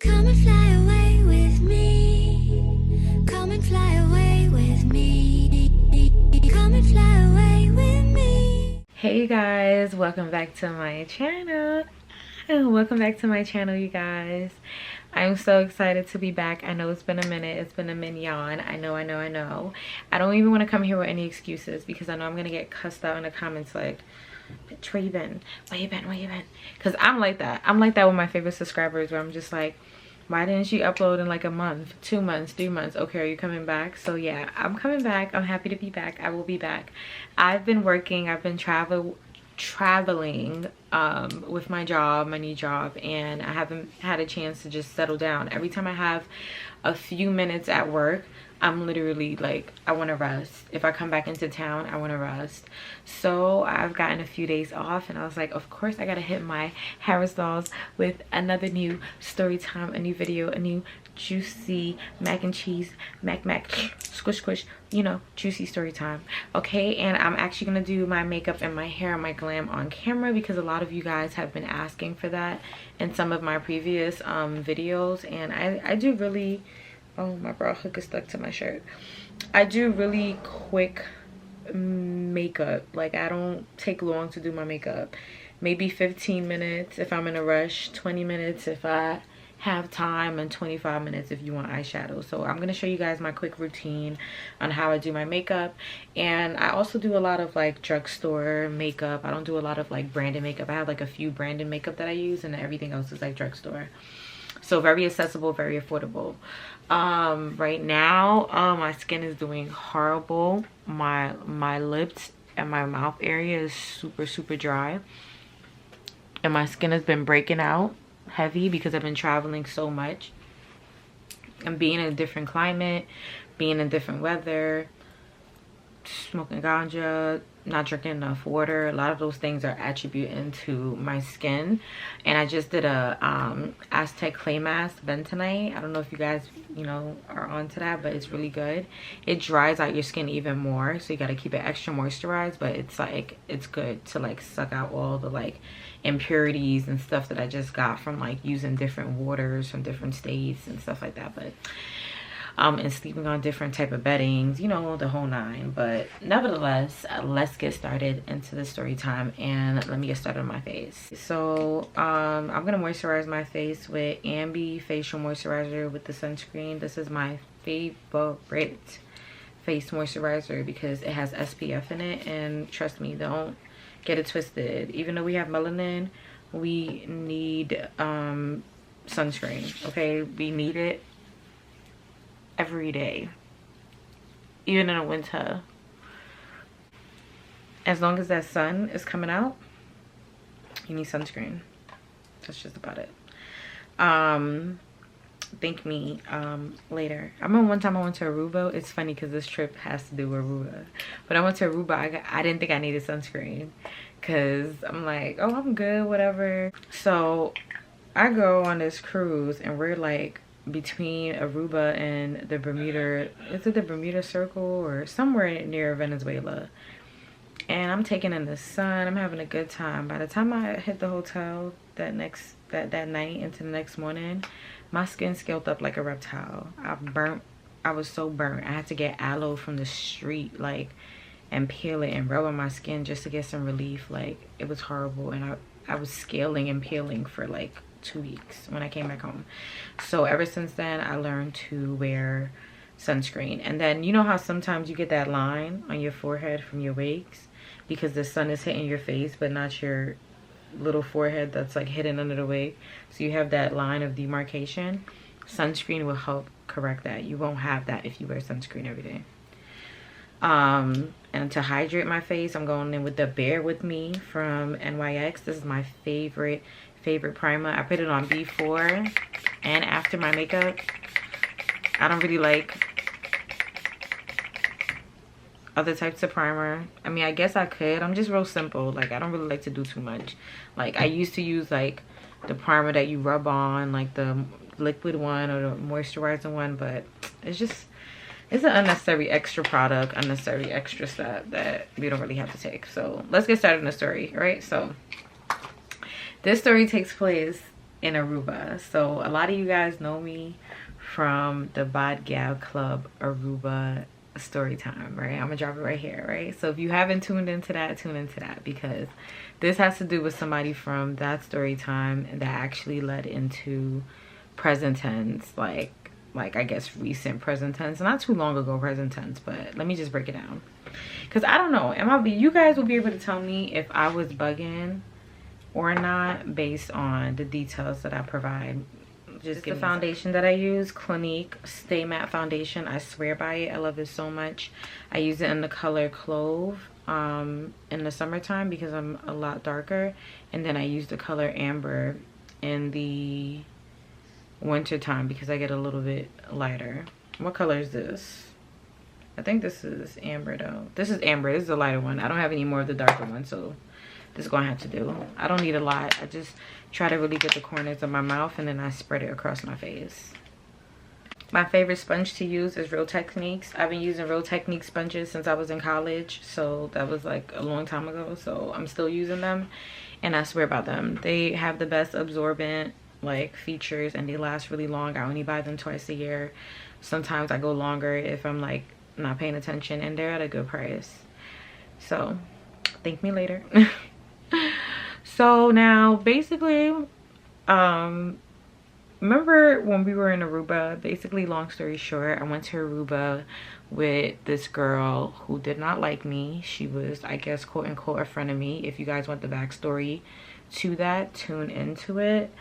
Come and fly away with me. Come and fly away with me. Come and fly away with me. Hey you guys, welcome back to my channel. Welcome back to my channel, you guys. I'm so excited to be back. I know it's been a minute. It's been a mignon. I know. I don't even want to come here with any excuses because I know I'm gonna get cussed out in the comments like, bitch, where you been? Where you been? Because I'm like that. I'm like that with my favorite subscribers where I'm just like, why didn't you upload in like a month, 2 months, 3 months? Okay, are you coming back? So yeah, I'm coming back. I'm happy to be back. I will be back. I've been working. I've been traveling with my job, my new job, and I haven't had a chance to just settle down. Every time I have a few minutes at work, I'm literally like, I want to rest. If I come back into town, I want to rest. So I've gotten a few days off and I was like, of course I gotta hit my HARASDOLLS with another new story time, a new video, a new juicy mac and cheese, mac squish, you know, juicy story time. Okay, and I'm actually gonna do my makeup and my hair and my glam on camera because a lot of you guys have been asking for that in some of my previous videos, and I do really, oh, my bra hook is stuck to my shirt. I do really quick makeup. Like, I don't take long to do my makeup. Maybe 15 minutes if I'm in a rush, 20 minutes if I have time, and 25 minutes if you want eyeshadow. So I'm gonna show you guys my quick routine on how I do my makeup. And I also do a lot of like drugstore makeup. I don't do a lot of like branded makeup. I have like a few branded makeup that I use, and everything else is like drugstore. So very accessible, very affordable. Right now my skin is doing horrible. My lips and my mouth area is super dry, and my skin has been breaking out heavy because I've been traveling so much and being in a different climate, being in different weather, smoking ganja, not drinking enough water. A lot of those things are attributing to my skin. And I just did a Aztec clay mask bentonite. I don't know if you guys, you know, are onto that, but it's really good. It dries out your skin even more, so you got to keep it extra moisturized, but it's like, it's good to like suck out all the like impurities and stuff that I just got from like using different waters from different states and stuff like that. But and sleeping on different type of beddings, you know, the whole nine. But nevertheless, let's get started into the story time, and let me get started on my face. So I'm gonna moisturize my face with AMBI facial moisturizer with the sunscreen. This is my favorite face moisturizer because it has SPF in it, and trust me, don't get it twisted. Even though we have melanin, we need sunscreen. Okay, we need it every day, even in the winter. As long as that sun is coming out, you need sunscreen. That's just about it. Thank me later. I remember one time I went to Aruba. It's funny because this trip has to do with Aruba, but I went to Aruba. I didn't think I needed sunscreen because I'm like, oh, I'm good, whatever. So I go on this cruise and we're like between Aruba and the Bermuda, is it the Bermuda Circle or somewhere near Venezuela, and I'm taking in the sun. I'm having a good time. By the time I hit the hotel that night into the next morning, my skin scaled up like a reptile. I was so burnt. I had to get aloe from the street, like, and peel it and rub on my skin just to get some relief. Like, it was horrible, and I was scaling and peeling for like 2 weeks when I came back home. So ever since then, I learned to wear sunscreen. And then, you know how sometimes you get that line on your forehead from your wakes because the sun is hitting your face but not your little forehead that's like hidden under the wig, so you have that line of demarcation. Sunscreen will help correct that. You won't have that if you wear sunscreen every day. And to hydrate my face, I'm going in with the Bear With Me from NYX. This is my favorite primer. I put it on before and after my makeup. I don't really like other types of primer. I mean, I guess I could. I'm just real simple. Like, I don't really like to do too much. Like, I used to use like the primer that you rub on, like the liquid one or the moisturizing one, but it's an unnecessary extra product, unnecessary extra step that we don't really have to take. So let's get started in the story. All right, so this story takes place in Aruba. So a lot of you guys know me from the Bod Gal Club Aruba story time, right? I'm gonna drop it right here, right? So if you haven't tuned into that, tune into that, because this has to do with somebody from that story time that actually led into present tense, like I guess recent present tense, not too long ago present tense. But let me just break it down, because I don't know, you guys will be able to tell me if I was bugging or not based on the details that I provide. Just the foundation that I use, Clinique Stay Matte Foundation. I swear by it. I love it so much. I use it in the color Clove in the summertime because I'm a lot darker, and then I use the color Amber in the winter time because I get a little bit lighter. What color is this? I think this is Amber though. This is Amber. This is the lighter one. I don't have any more of the darker one, so this is gonna have to do. I don't need a lot. I just try to really get the corners of my mouth, and then I spread it across my face. My favorite sponge to use is Real Techniques. I've been using Real Techniques sponges since I was in college, so that was like a long time ago. So I'm still using them, and I swear by them. They have the best absorbent like features, and they last really long. I only buy them twice a year. Sometimes I go longer if I'm like not paying attention, and they're at a good price. So thank me later. So now basically remember when we were in Aruba? Basically, long story short, I went to Aruba with this girl who did not like me. She was, I guess, quote unquote a friend of me. If you guys want the backstory to that, tune into it.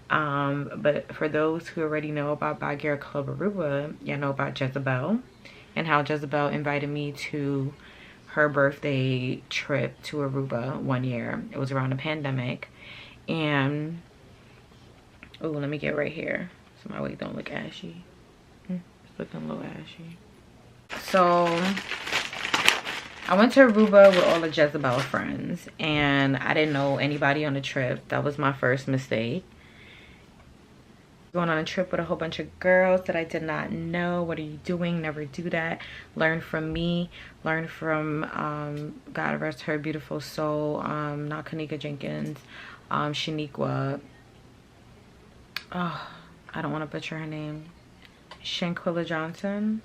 But for those who already know about Bod Gal Club Aruba, you know about Jezebel, and how Jezebel invited me to her birthday trip to Aruba one year. It was around the pandemic. And oh, let me get right here so my wig don't look ashy. It's looking a little ashy. So I went to Aruba with all the Jezebel friends, and I didn't know anybody on the trip. That was my first mistake. Going on a trip with a whole bunch of girls that I did not know. What are you doing? Never do that. Learn from me. Learn from God rest her beautiful soul, not Kanika Jenkins, Shaniqua. Oh, I don't want to butcher her name. Shanquilla Johnson.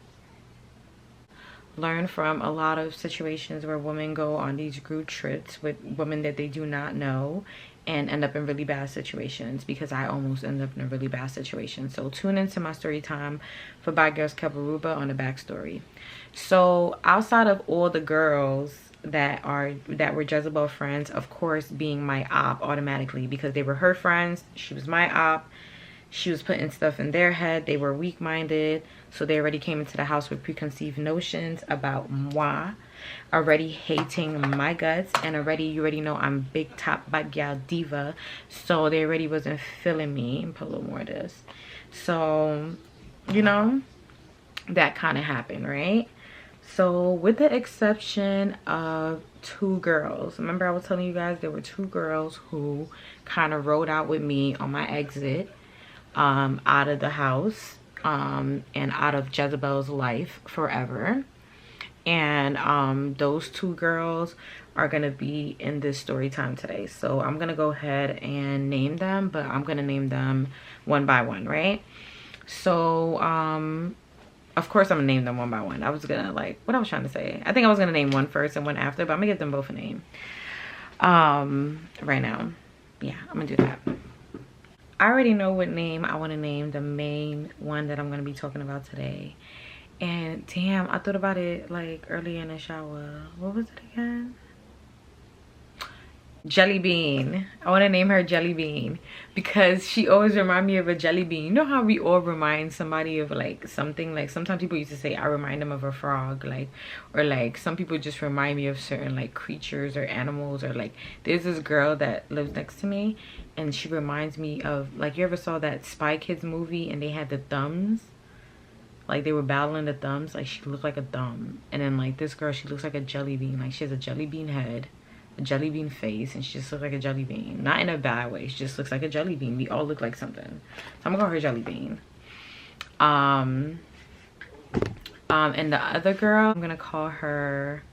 Learn from a lot of situations where women go on these group trips with women that they do not know and end up in really bad situations, because I almost ended up in a really bad situation. So tune into my story time for Bod Gal Club Aruba on the backstory. So outside of all the girls that were Jezebel friends, of course being my op automatically, because they were her friends, she was my op. She was putting stuff in their head. They were weak-minded, so they already came into the house with preconceived notions about moi, already hating my guts, and already, you already know I'm big top Bod Gal diva, so they already wasn't feeling me. And put a little more of this. So, you know, that kind of happened, right? So with the exception of 2 girls, remember I was telling you guys there were 2 girls who kind of rode out with me on my exit out of the house and out of Jezebel's life forever. And those 2 girls are gonna be in this story time today. So I'm gonna go ahead and name them, but I'm gonna name them one by one, right? So of course I'm gonna name them one by one. I was gonna, like, what I was trying to say, I think I was gonna name one first and one after, but I'm gonna give them both a name right now. Yeah, I'm gonna do that. I already know what name I want to name the main one that I'm going to be talking about today. And damn, I thought about it like earlier in the shower. What was it again? Jelly Bean. I want to name her Jelly Bean because she always reminds me of a jelly bean. You know how we all remind somebody of like something? Like sometimes people used to say I remind them of a frog, like, or like some people just remind me of certain like creatures or animals, or like there's this girl that lives next to me and she reminds me of, like, you ever saw that Spy Kids movie and they had the thumbs? Like they were battling the thumbs, like she looked like a thumb. And then like this girl, she looks like a jelly bean. Like she has a jelly bean head, a jelly bean face, and she just looks like a jelly bean. Not in a bad way, she just looks like a jelly bean. We all look like something. So I'm gonna call her Jelly Bean. And the other girl, I'm gonna call her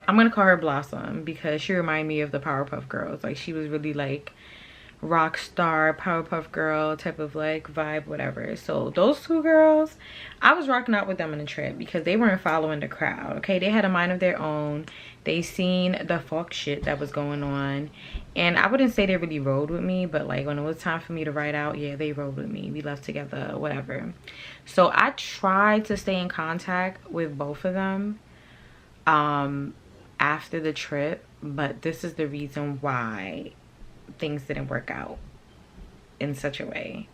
Blossom, because she reminded me of the Powerpuff Girls. Like she was really like rock star, Powerpuff Girl type of like vibe, whatever. So those two girls, I was rocking out with them on the trip because they weren't following the crowd, okay? They had a mind of their own. They seen the fuck shit that was going on, and I wouldn't say they really rode with me, but like when it was time for me to ride out, yeah, they rode with me. We left together, whatever. So I tried to stay in contact with both of them after the trip, but this is the reason why things didn't work out in such a way.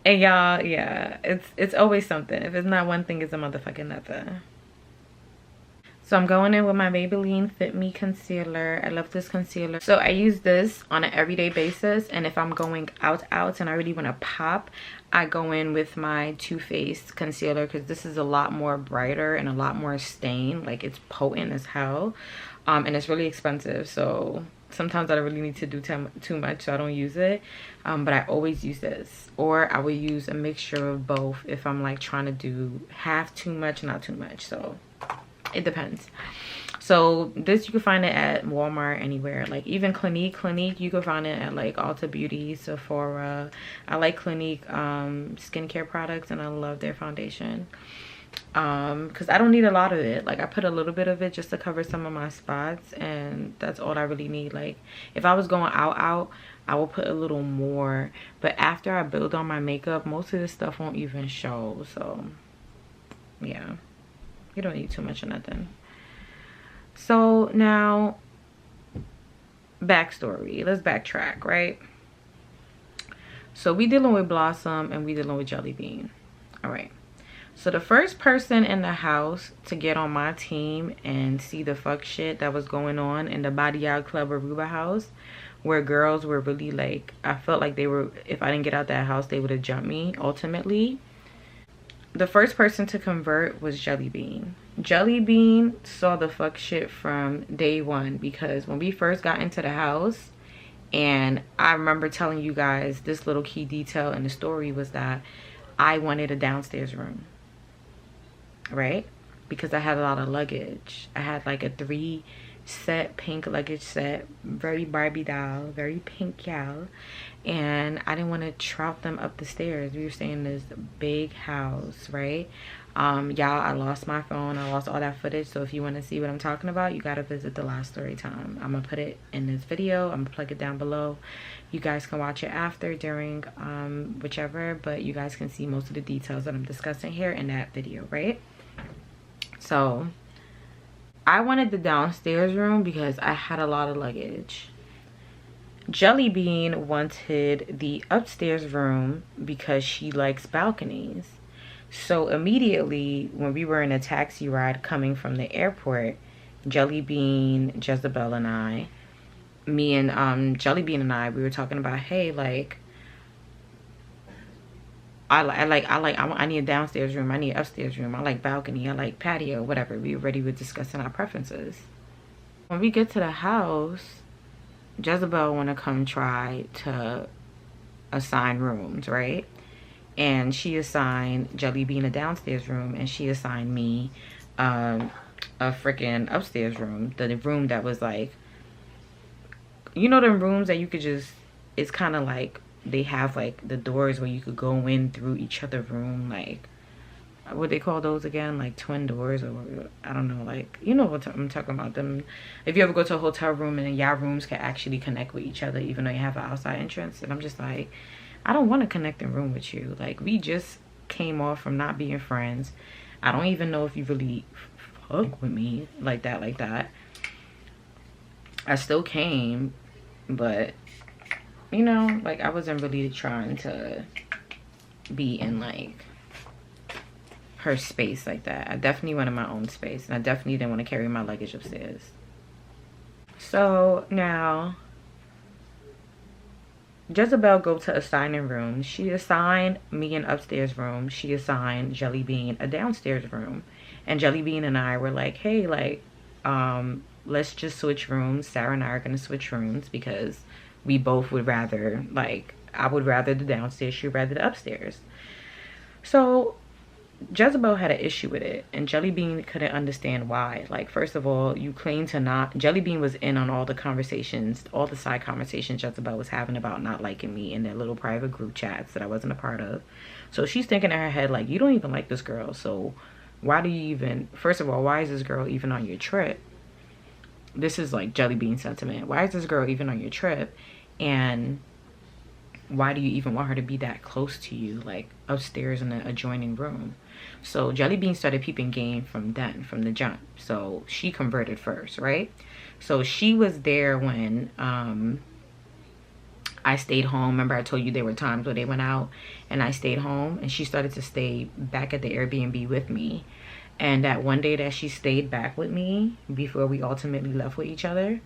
And y'all, yeah, it's always something. If it's not one thing, it's a motherfucking other. So I'm going in with my Maybelline Fit Me concealer. I love this concealer. So I use this on an everyday basis, and if I'm going out and I really want to pop, I go in with my Too Faced concealer because this is a lot more brighter and a lot more stain. Like, it's potent as hell, and it's really expensive. So sometimes I don't really need to do too much, so I don't use it. But I always use this, or I will use a mixture of both if I'm like trying to do half too much, not too much. So it depends. So this, you can find it at Walmart, anywhere, like even Clinique. You can find it at like Ulta Beauty, Sephora. I like Clinique skincare products, and I love their foundation because I don't need a lot of it. Like, I put a little bit of it just to cover some of my spots, and that's all I really need. Like, if I was going out, I will put a little more, but after I build on my makeup, most of this stuff won't even show. So yeah, you don't need too much of nothing. So now, backstory. Let's backtrack, right? So we dealing with Blossom and we dealing with Jelly Bean. All right. So the first person in the house to get on my team and see the fuck shit that was going on in the Body Out Club Aruba house, where girls were really like, I felt like they were, if I didn't get out that house, they would have jumped me ultimately. The first person to convert was Jelly Bean. Jelly Bean saw the fuck shit from day one, because when we first got into the house, and I remember telling you guys this little key detail in the story was that I wanted a downstairs room, right? Because I had a lot of luggage. I had like a 3-set pink luggage set, very Barbie doll, very pink, y'all. And I didn't want to trout them up the stairs. We were staying in this big house, right? Y'all, I lost my phone. I lost all that footage. So if you want to see what I'm talking about, you got to visit the last story time. I'm going to put it in this video. I'm going to plug it down below. You guys can watch it after, during, whichever. But you guys can see most of the details that I'm discussing here in that video, right? So I wanted the downstairs room because I had a lot of luggage. Jelly Bean wanted the upstairs room because she likes balconies. So immediately when we were in a taxi ride coming from the airport, Jelly Bean, Jezebel, and I, Jelly Bean and I, we were talking about, hey, like, I need a downstairs room, I need an upstairs room, I like balcony, I like patio, whatever. We already were discussing our preferences. When we get to the house, Jezebel want to come try to assign rooms, right? And she assigned Jelly Bean a downstairs room, and she assigned me a freaking upstairs room. The room that was like, you know, them rooms that you could just, it's kind of like they have like the doors where you could go in through each other room, like, what they call those again, like twin doors, or I don't know, like, you know what I'm talking about. Them, if you ever go to a hotel room and y'all rooms can actually connect with each other even though you have an outside entrance. And I'm just like, I don't want to connect in room with you. Like, we just came off from not being friends. I don't even know if you really fuck with me like that. I still came, but you know, like, I wasn't really trying to be in like her space like that. I definitely wanted my own space, and I definitely didn't want to carry my luggage upstairs. So now Jezebel go to assigning rooms. She assigned me an upstairs room. She assigned Jelly Bean a downstairs room. And Jelly Bean and I were like, hey, like, let's just switch rooms. Sarah and I are gonna switch rooms because we both would rather, like, I would rather the downstairs, she'd rather the upstairs. So Jezebel had an issue with it, and Jelly Bean couldn't understand why. Like, first of all, you claim to not... Jelly Bean was in on all the conversations, all the side conversations Jezebel was having about not liking me in their little private group chats that I wasn't a part of. So she's thinking in her head, like, you don't even like this girl, so why do you even... First of all, why is this girl even on your trip? This is like Jelly Bean sentiment. Why is this girl even on your trip? And why do you even want her to be that close to you, like upstairs in an adjoining room? So Jelly Bean started peeping game from the jump. So she converted first, right? So she was there when I stayed home. Remember I told you there were times where they went out and I stayed home, and she started to stay back at the Airbnb with me. And that one day that she stayed back with me before we ultimately left with each other,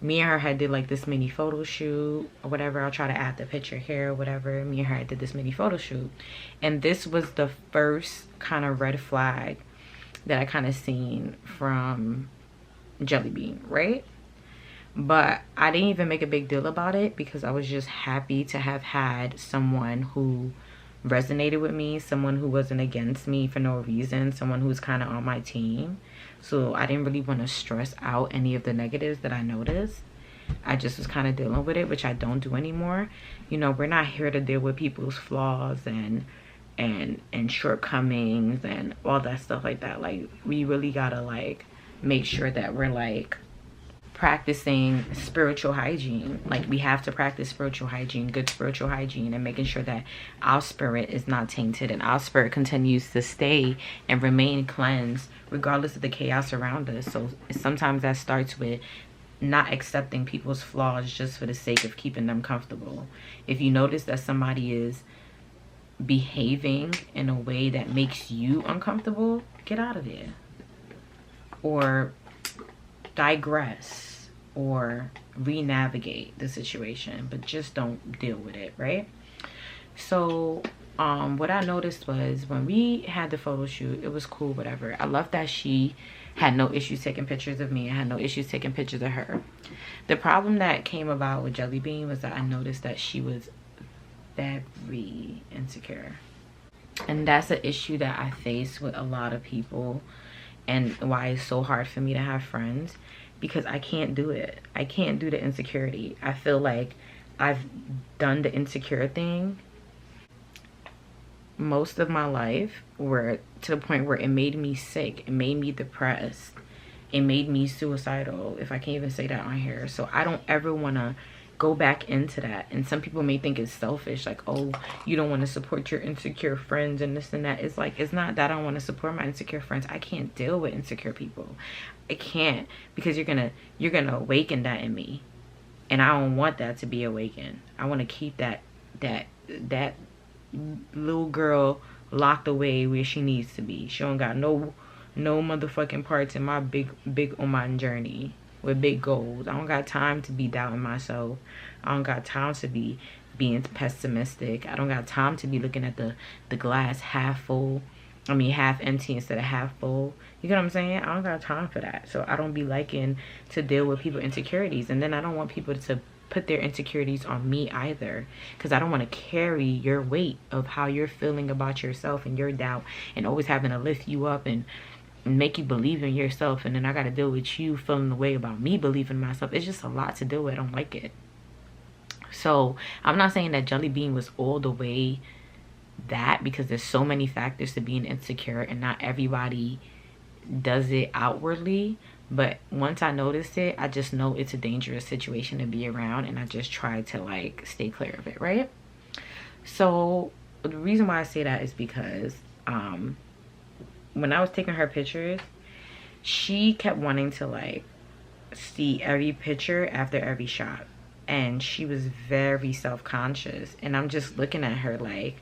me and her had did like this mini photo shoot or whatever. I'll try to add the picture here or whatever. Me and her did this mini photo shoot. And this was the first kind of red flag that I kind of seen from Jelly Bean, right? But I didn't even make a big deal about it because I was just happy to have had someone who resonated with me, someone who wasn't against me for no reason, someone who's kind of on my team. So I didn't really want to stress out any of the negatives that I noticed. I just was kind of dealing with it, which I don't do anymore. You know, we're not here to deal with people's flaws and shortcomings and all that stuff like that. Like, we really gotta like make sure that we're like practicing spiritual hygiene. Like, we have to practice spiritual hygiene, good spiritual hygiene, and making sure that our spirit is not tainted and our spirit continues to stay and remain cleansed regardless of the chaos around us. So sometimes that starts with not accepting people's flaws just for the sake of keeping them comfortable. If you notice that somebody is behaving in a way that makes you uncomfortable, get out of there, or digress, or re-navigate the situation, but just don't deal with it, right? So what I noticed was when we had the photo shoot, it was cool, whatever. I love that she had no issues taking pictures of me. I had no issues taking pictures of her. The problem that came about with Jelly Bean was that I noticed that she was very insecure, and that's an issue that I face with a lot of people, and why it's so hard for me to have friends, because I can't do it. I can't do the insecurity. I feel like I've done the insecure thing most of my life, where to the point where it made me sick, it made me depressed, it made me suicidal, if I can't even say that on here. So I don't ever want to go back into that. And some people may think it's selfish, like, oh, you don't want to support your insecure friends and this and that. It's like, it's not that I don't want to support my insecure friends. I can't deal with insecure people. I can't, because you're gonna awaken that in me, and I don't want that to be awakened. I want to keep that little girl locked away where she needs to be. She don't got no motherfucking parts in my big Oman journey with big goals. I don't got time to be doubting myself. I don't got time to be being pessimistic. I don't got time to be looking at the glass half full. I mean, half empty instead of half full. You get what I'm saying? I don't got time for that. So I don't be liking to deal with people's insecurities. And then I don't want people to put their insecurities on me either, because I don't want to carry your weight of how you're feeling about yourself and your doubt, and always having to lift you up and make you believe in yourself, and then I got to deal with you feeling the way about me believing in myself. It's just a lot to deal with. I don't like it. So I'm not saying that Jelly Bean was all the way that, because there's so many factors to being insecure, and not everybody does it outwardly. But once I noticed it, I just know it's a dangerous situation to be around, and I just try to like stay clear of it, right? So the reason why I say that is because when I was taking her pictures, she kept wanting to like see every picture after every shot, and she was very self-conscious. And I'm just looking at her like,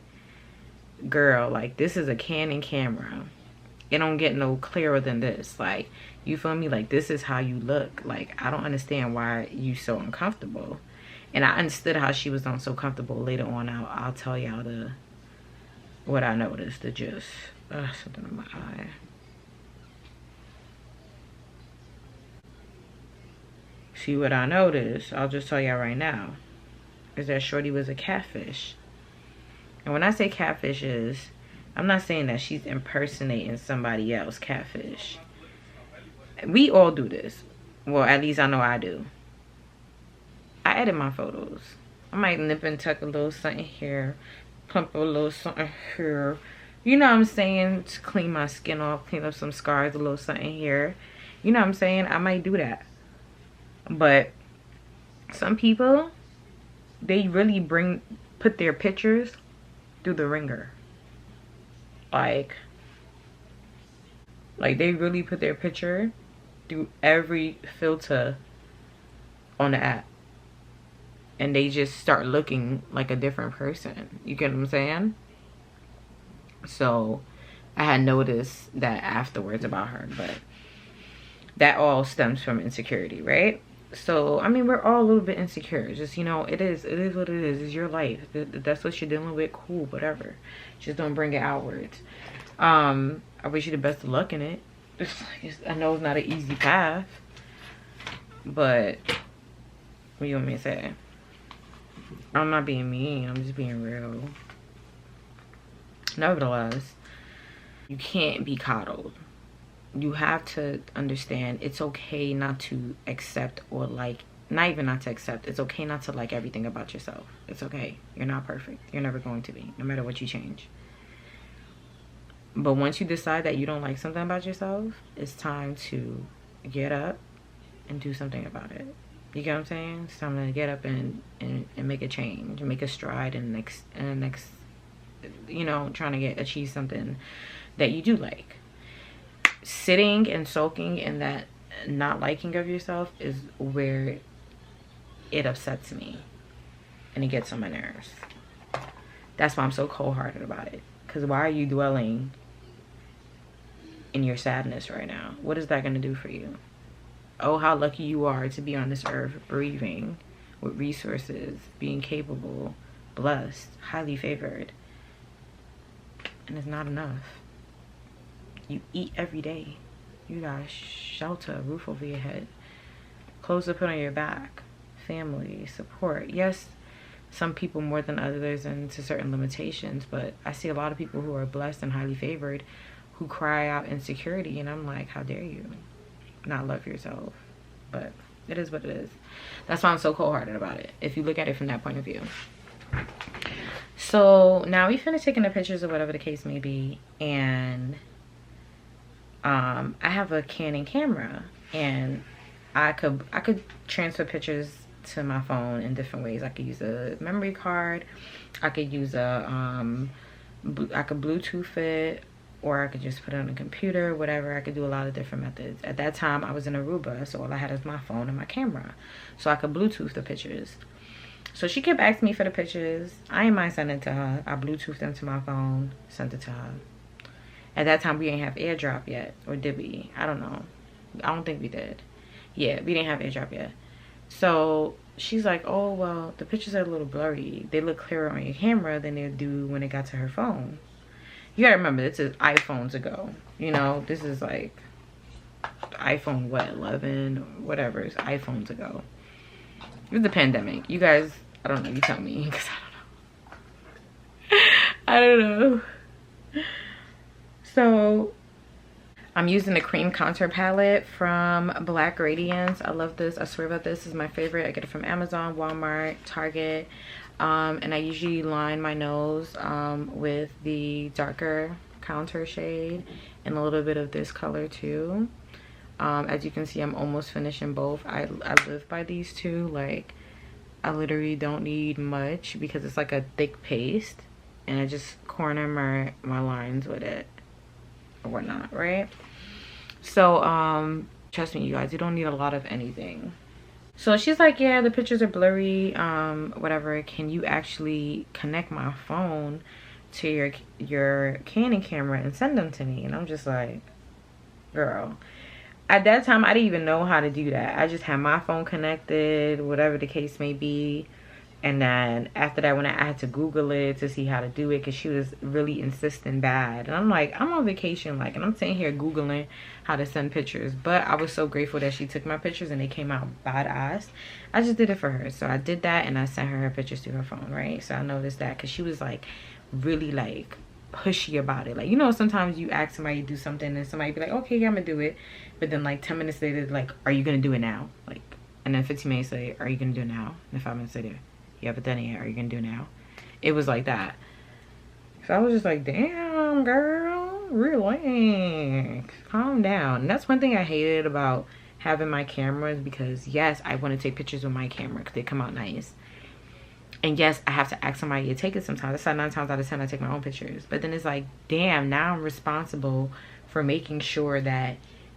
girl, like, this is a Canon camera. It don't get no clearer than this. Like, you feel me? Like, this is how you look. Like, I don't understand why you so uncomfortable. And I understood how she was so comfortable. Later on, I'll tell y'all what I noticed. Something in my eye. See, what I noticed, I'll just tell y'all right now, is that shorty was a catfish. And when I say catfish, is I'm not saying that she's impersonating somebody else, catfish. We all do this. Well, at least I know I do. I edit my photos. I might nip and tuck a little something here, plump a little something here. You know what I'm saying? To clean my skin off, clean up some scars, a little something here. You know what I'm saying? I might do that. But some people, they really put their pictures through the ringer. Like they really put their picture through every filter on the app. And they just start looking like a different person. You get what I'm saying? So I had noticed that afterwards about her, but that all stems from insecurity, right? So I mean, we're all a little bit insecure. Just, you know, it is what it is. It's your life. That's what you're dealing with. Cool, whatever. Just don't bring it outwards. I wish you the best of luck in it. I know it's not an easy path, but what do you want me to say? I'm not being mean. I'm just being real. Nevertheless, you can't be coddled. You have to understand it's okay not to accept or like, not even not to accept. It's okay not to like everything about yourself. It's okay. You're not perfect. You're never going to be, no matter what you change. But once you decide that you don't like something about yourself, it's time to get up and do something about it. You get what I'm saying? It's time to get up and make a change, make a stride in the next, you know, trying to achieve something that you do like. Sitting and soaking in that not liking of yourself is where it upsets me and it gets on my nerves. That's why I'm so cold-hearted about it. Because why are you dwelling in your sadness right now? What is that going to do for you? Oh, how lucky you are to be on this earth, breathing, with resources, being capable, blessed, highly favored. And it's not enough. You eat every day. You got shelter, a roof over your head, clothes to put on your back, family, support. Yes, some people more than others and to certain limitations, but I see a lot of people who are blessed and highly favored who cry out insecurity, and I'm like, how dare you not love yourself? But it is what it is. That's why I'm so cold-hearted about it, if you look at it from that point of view. So now we finished taking the pictures or whatever the case may be, and I have a Canon camera, and I could transfer pictures to my phone in different ways. I could use a memory card, I could use I could Bluetooth it, or I could just put it on a computer, whatever. I could do a lot of different methods. At that time, I was in Aruba, so all I had was my phone and my camera. So I could Bluetooth the pictures. So she kept asking me for the pictures. I ain't mind sending it to her. I Bluetoothed them to my phone, sent it to her. At that time, we didn't have AirDrop yet. Or did we? I don't know. I don't think we did. Yeah, we didn't have AirDrop yet. So she's like, oh, well, the pictures are a little blurry. They look clearer on your camera than they do when it got to her phone. You gotta remember, this is iPhones ago. You know, this is like iPhone, what, 11 or whatever. It's iPhones ago. It was the pandemic. You guys, I don't know. You tell me, because I don't know. So I'm using the Creme contour palette from Black Radiance. I love this. I swear about this. This is my favorite. I get it from Amazon, Walmart, Target. And I usually line my nose with the darker contour shade and a little bit of this color too. As you can see, I'm almost finishing both. I live by these two. Like, I literally don't need much because it's like a thick paste, and I just corner my lines with it or whatnot, right? So trust me, you guys, you don't need a lot of anything. So she's like, yeah, the pictures are blurry, whatever. Can you actually connect my phone to your Canon camera and send them to me? And I'm just like, girl. At that time, I didn't even know how to do that. I just had my phone connected, whatever the case may be. And then after that, when I had to Google it to see how to do it, because she was really insisting bad. And I'm like, I'm on vacation, like, and I'm sitting here Googling how to send pictures. But I was so grateful that she took my pictures and they came out badass. I just did it for her. So I did that and I sent her pictures to her phone, right? So I noticed that because she was like, really like pushy about it. Like, you know, sometimes you ask somebody to do something and somebody be like, okay, yeah, I'm gonna do it, but then like 10 minutes later, like, are you gonna do it now? Like, and then 15 minutes later, are you gonna do it now? And 5 minutes later, you haven't done it yet, are you gonna do it now? It was like that. So I was just like, damn, girl, relax, calm down. And that's one thing I hated about having my cameras, because yes, I want to take pictures with my camera because they come out nice. And yes, I have to ask somebody to take it sometimes. That's why 9 times out of 10 I take my own pictures. But then it's like, damn, now I'm responsible for making sure that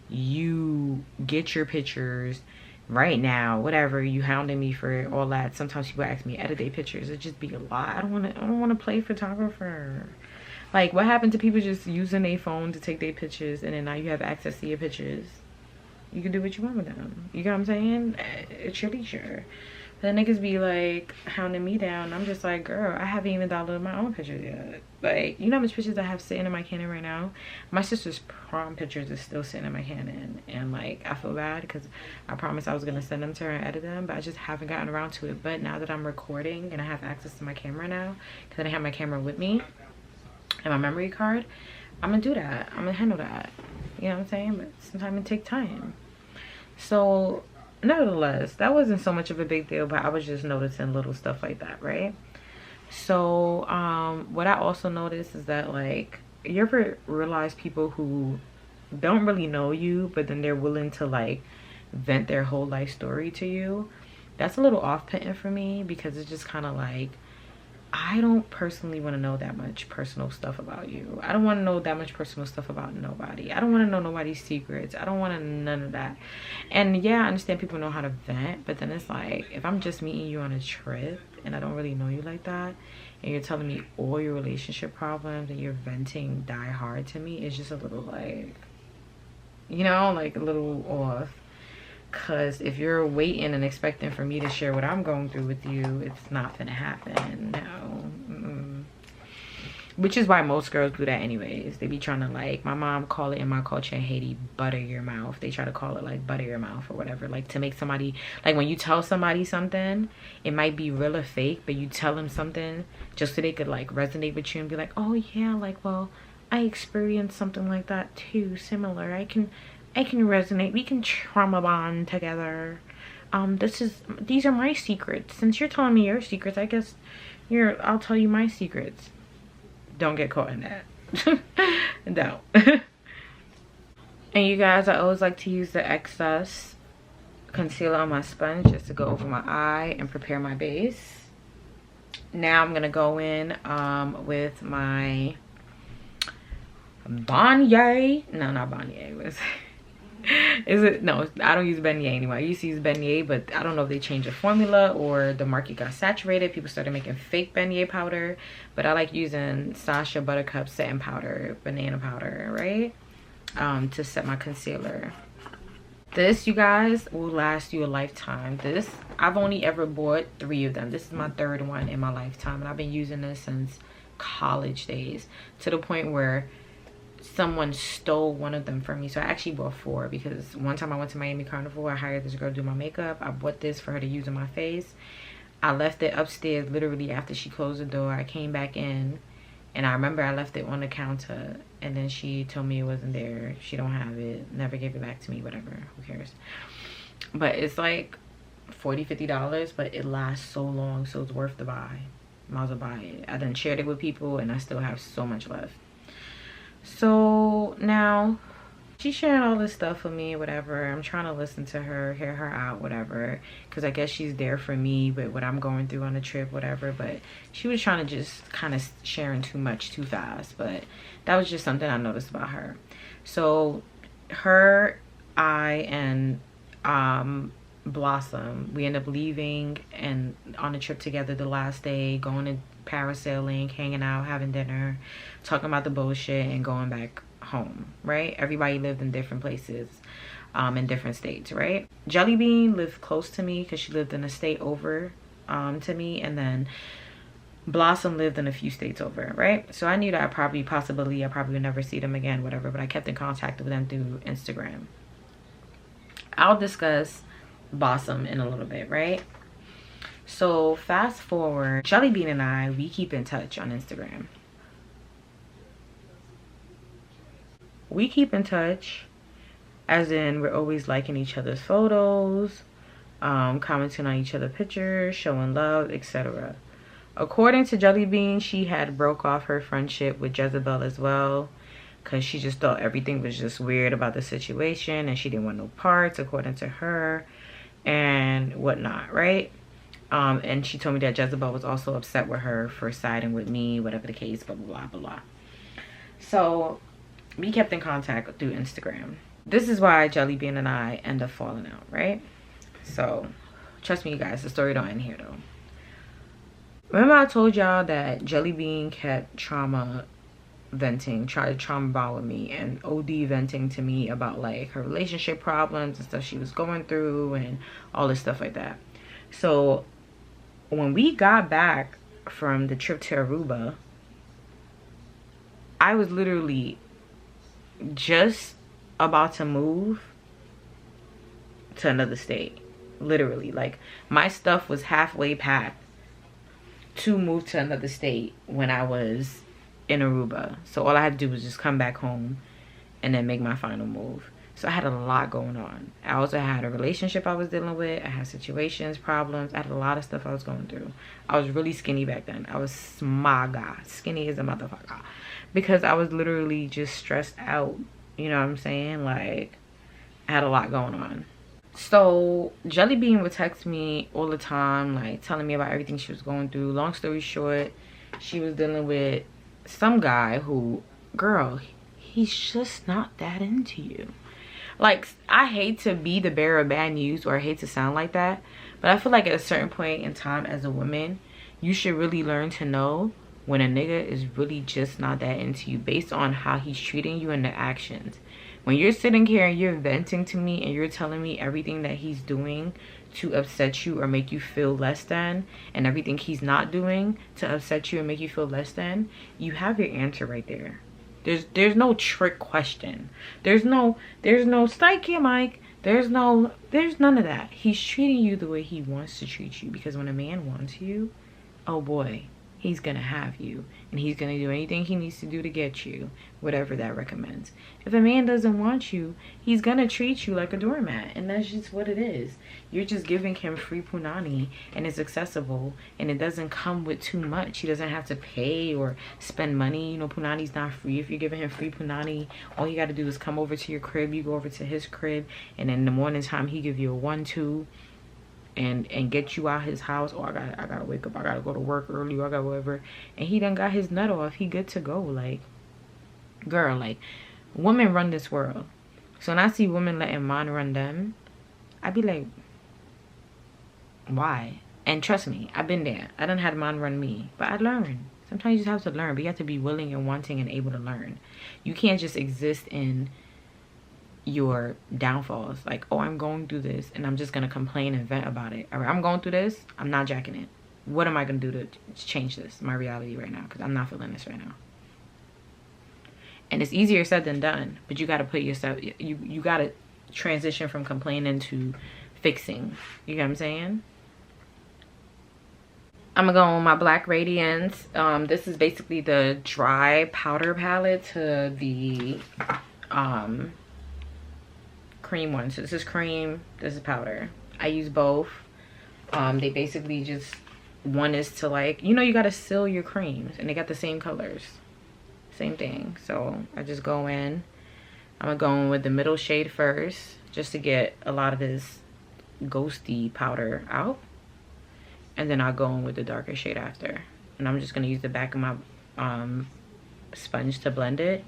you get your pictures right now, whatever. You hounding me for all that. Sometimes people ask me to edit their pictures. It just be a lot. I don't want to play photographer. Like, what happened to people just using their phone to take their pictures, and then now you have access to your pictures? You can do what you want with them. You know what I'm saying? It's your leisure. But the niggas be like hounding me down. I'm just like, girl, I haven't even downloaded my own pictures yet. Like, you know how much pictures I have sitting in my Canon right now? My sister's prom pictures is still sitting in my Canon. And like, I feel bad because I promised I was going to send them to her and edit them, but I just haven't gotten around to it. But now that I'm recording and I have access to my camera now, because I didn't have my camera with me and my memory card, I'm going to do that. I'm going to handle that. You know what I'm saying? But sometimes it takes time. So nevertheless, that wasn't so much of a big deal, but I was just noticing little stuff like that, right? So what I also noticed is that, like, you ever realize people who don't really know you, but then they're willing to like vent their whole life story to you? That's a little off-putting for me, because it's just kind of like, I don't personally want to know that much personal stuff about you. I don't want to know that much personal stuff about nobody. I don't want to know nobody's secrets. I don't want to none of that. And yeah, I understand people know how to vent, but then it's like, if I'm just meeting you on a trip and I don't really know you like that, and you're telling me all your relationship problems and you're venting die hard to me, it's just a little like, you know, like a little off. Because if you're waiting and expecting for me to share what I'm going through with you, it's not gonna happen. No. Which is why most girls do that anyways. They be trying to, like, my mom call it in my culture in Haiti, butter your mouth. They try to call it like butter your mouth or whatever, like to make somebody, like when you tell somebody something, it might be real or fake, but you tell them something just so they could like resonate with you and be like, oh yeah, like, well, I experienced something like that too, similar. I can resonate. We can trauma bond together. These are my secrets. Since you're telling me your secrets, I guess I'll tell you my secrets. Don't get caught in that. Don't. And you guys, I always like to use the excess concealer on my sponge just to go over my eye and prepare my base. Now I'm gonna go in with my Beignet. No, not Beignet. Is it? No, I don't use Beignet anymore. I used to use Beignet, but I don't know if they changed the formula or the market got saturated. People started making fake Beignet powder, but I like using Sacha Buttercup setting powder, banana powder, right? To set my concealer. This, you guys, will last you a lifetime. This, I've only ever bought 3 of them. This is my 3rd one in my lifetime, and I've been using this since college days, to the point where someone stole one of them from me. So I actually bought 4, because one time I went to Miami Carnival, I hired this girl to do my makeup. I bought this for her to use on my face. I left it upstairs literally after she closed the door. I came back in, and I remember I left it on the counter, and then she told me it wasn't there. She don't have it, never gave it back to me, whatever, who cares. But it's like $40–50, but it lasts so long, so it's worth the buy. Might as well buy it. I done shared it with people, and I still have so much left. So now she's sharing all this stuff with me, whatever. I'm trying to listen to her, hear her out, whatever, because I guess she's there for me with what I'm going through on the trip, whatever. But she was trying to just kind of sharing too much too fast, but that was just something I noticed about her. So her, I, and Blossom, we end up leaving and on a trip together the last day, going to parasailing, hanging out, having dinner, talking about the bullshit, and going back home, right? Everybody lived in different places, in different states, right? Jelly Bean lived close to me because she lived in a state over to me, and then Blossom lived in a few states over, right? So I knew that I probably would never see them again, whatever, but I kept in contact with them through Instagram. I'll discuss Blossom in a little bit, right? So fast forward, Jelly Bean and I, we keep in touch on Instagram. we keep in touch, as in we're always liking each other's photos, commenting on each other's pictures, showing love, etc. According to Jelly Bean, she had broke off her friendship with Jezebel as well, because she just thought everything was just weird about the situation and she didn't want no parts, according to her, and whatnot, right? And she told me that Jezebel was also upset with her for siding with me, whatever the case, blah, blah, blah, blah. So we kept in contact through Instagram. This is why Jelly Bean and I end up falling out, right? So trust me, you guys, the story don't end here though. Remember I told y'all that Jelly Bean kept tried to trauma bond with me and OD venting to me about like her relationship problems and stuff she was going through and all this stuff like that. So when we got back from the trip to Aruba, I was literally just about to move to another state. Literally, like my stuff was halfway packed to move to another state when I was in Aruba. So all I had to do was just come back home and then make my final move. So I had a lot going on. I also had a relationship I was dealing with. I had situations, problems. I had a lot of stuff I was going through. I was really skinny back then. I was smaga, skinny as a motherfucker, because I was literally just stressed out. You know what I'm saying? Like, I had a lot going on. So Jelly Bean would text me all the time, like telling me about everything she was going through. Long story short, she was dealing with some guy who, girl, he's just not that into you. Like, I hate to be the bearer of bad news, or I hate to sound like that, but I feel like at a certain point in time as a woman, you should really learn to know when a nigga is really just not that into you based on how he's treating you and the actions. When you're sitting here and you're venting to me and you're telling me everything that he's doing to upset you or make you feel less than, and everything he's not doing to upset you and make you feel less than, you have your answer right there. There's no trick question. There's no psych here, Mike. There's none of that. He's treating you the way he wants to treat you, because when a man wants you, oh boy, he's gonna have you, and he's gonna do anything he needs to do to get you, whatever that recommends. If a man doesn't want you, he's gonna treat you like a doormat, and that's just what it is. You're just giving him free punani, and it's accessible, and it doesn't come with too much. He doesn't have to pay or spend money. You know, punani's not free. If you're giving him free punani, all you gotta do is come over to your crib, you go over to his crib, and in the morning time he give you a 1-2 and get you out his house. Oh, I gotta wake up, I gotta go to work early, or I got whatever, and he done got his nut off, he good to go. Like, girl, like, women run this world. So when I see women letting man run them, I be like, why? And trust me, I've been there. I done had man run me, but I learned. Sometimes you just have to learn, but you have to be willing and wanting and able to learn. You can't just exist in your downfalls, like, oh, I'm going through this and I'm just gonna complain and vent about it. All right, I'm going through this, I'm not jacking it. What am I gonna do to change this, my reality right now? Because I'm not feeling this right now. And it's easier said than done, but you got to put yourself, you got to transition from complaining to fixing. You know what I'm saying? I'm gonna go on my black Radiance. This is basically the dry powder palette to the cream one. So this is cream, this is powder. I use both. They basically just, one is to, like, you know, you gotta seal your creams, and they got the same colors, same thing. So I just go in, I'm gonna go in with the middle shade first, just to get a lot of this ghosty powder out, and then I'll go in with the darker shade after. And I'm just gonna use the back of my sponge to blend it.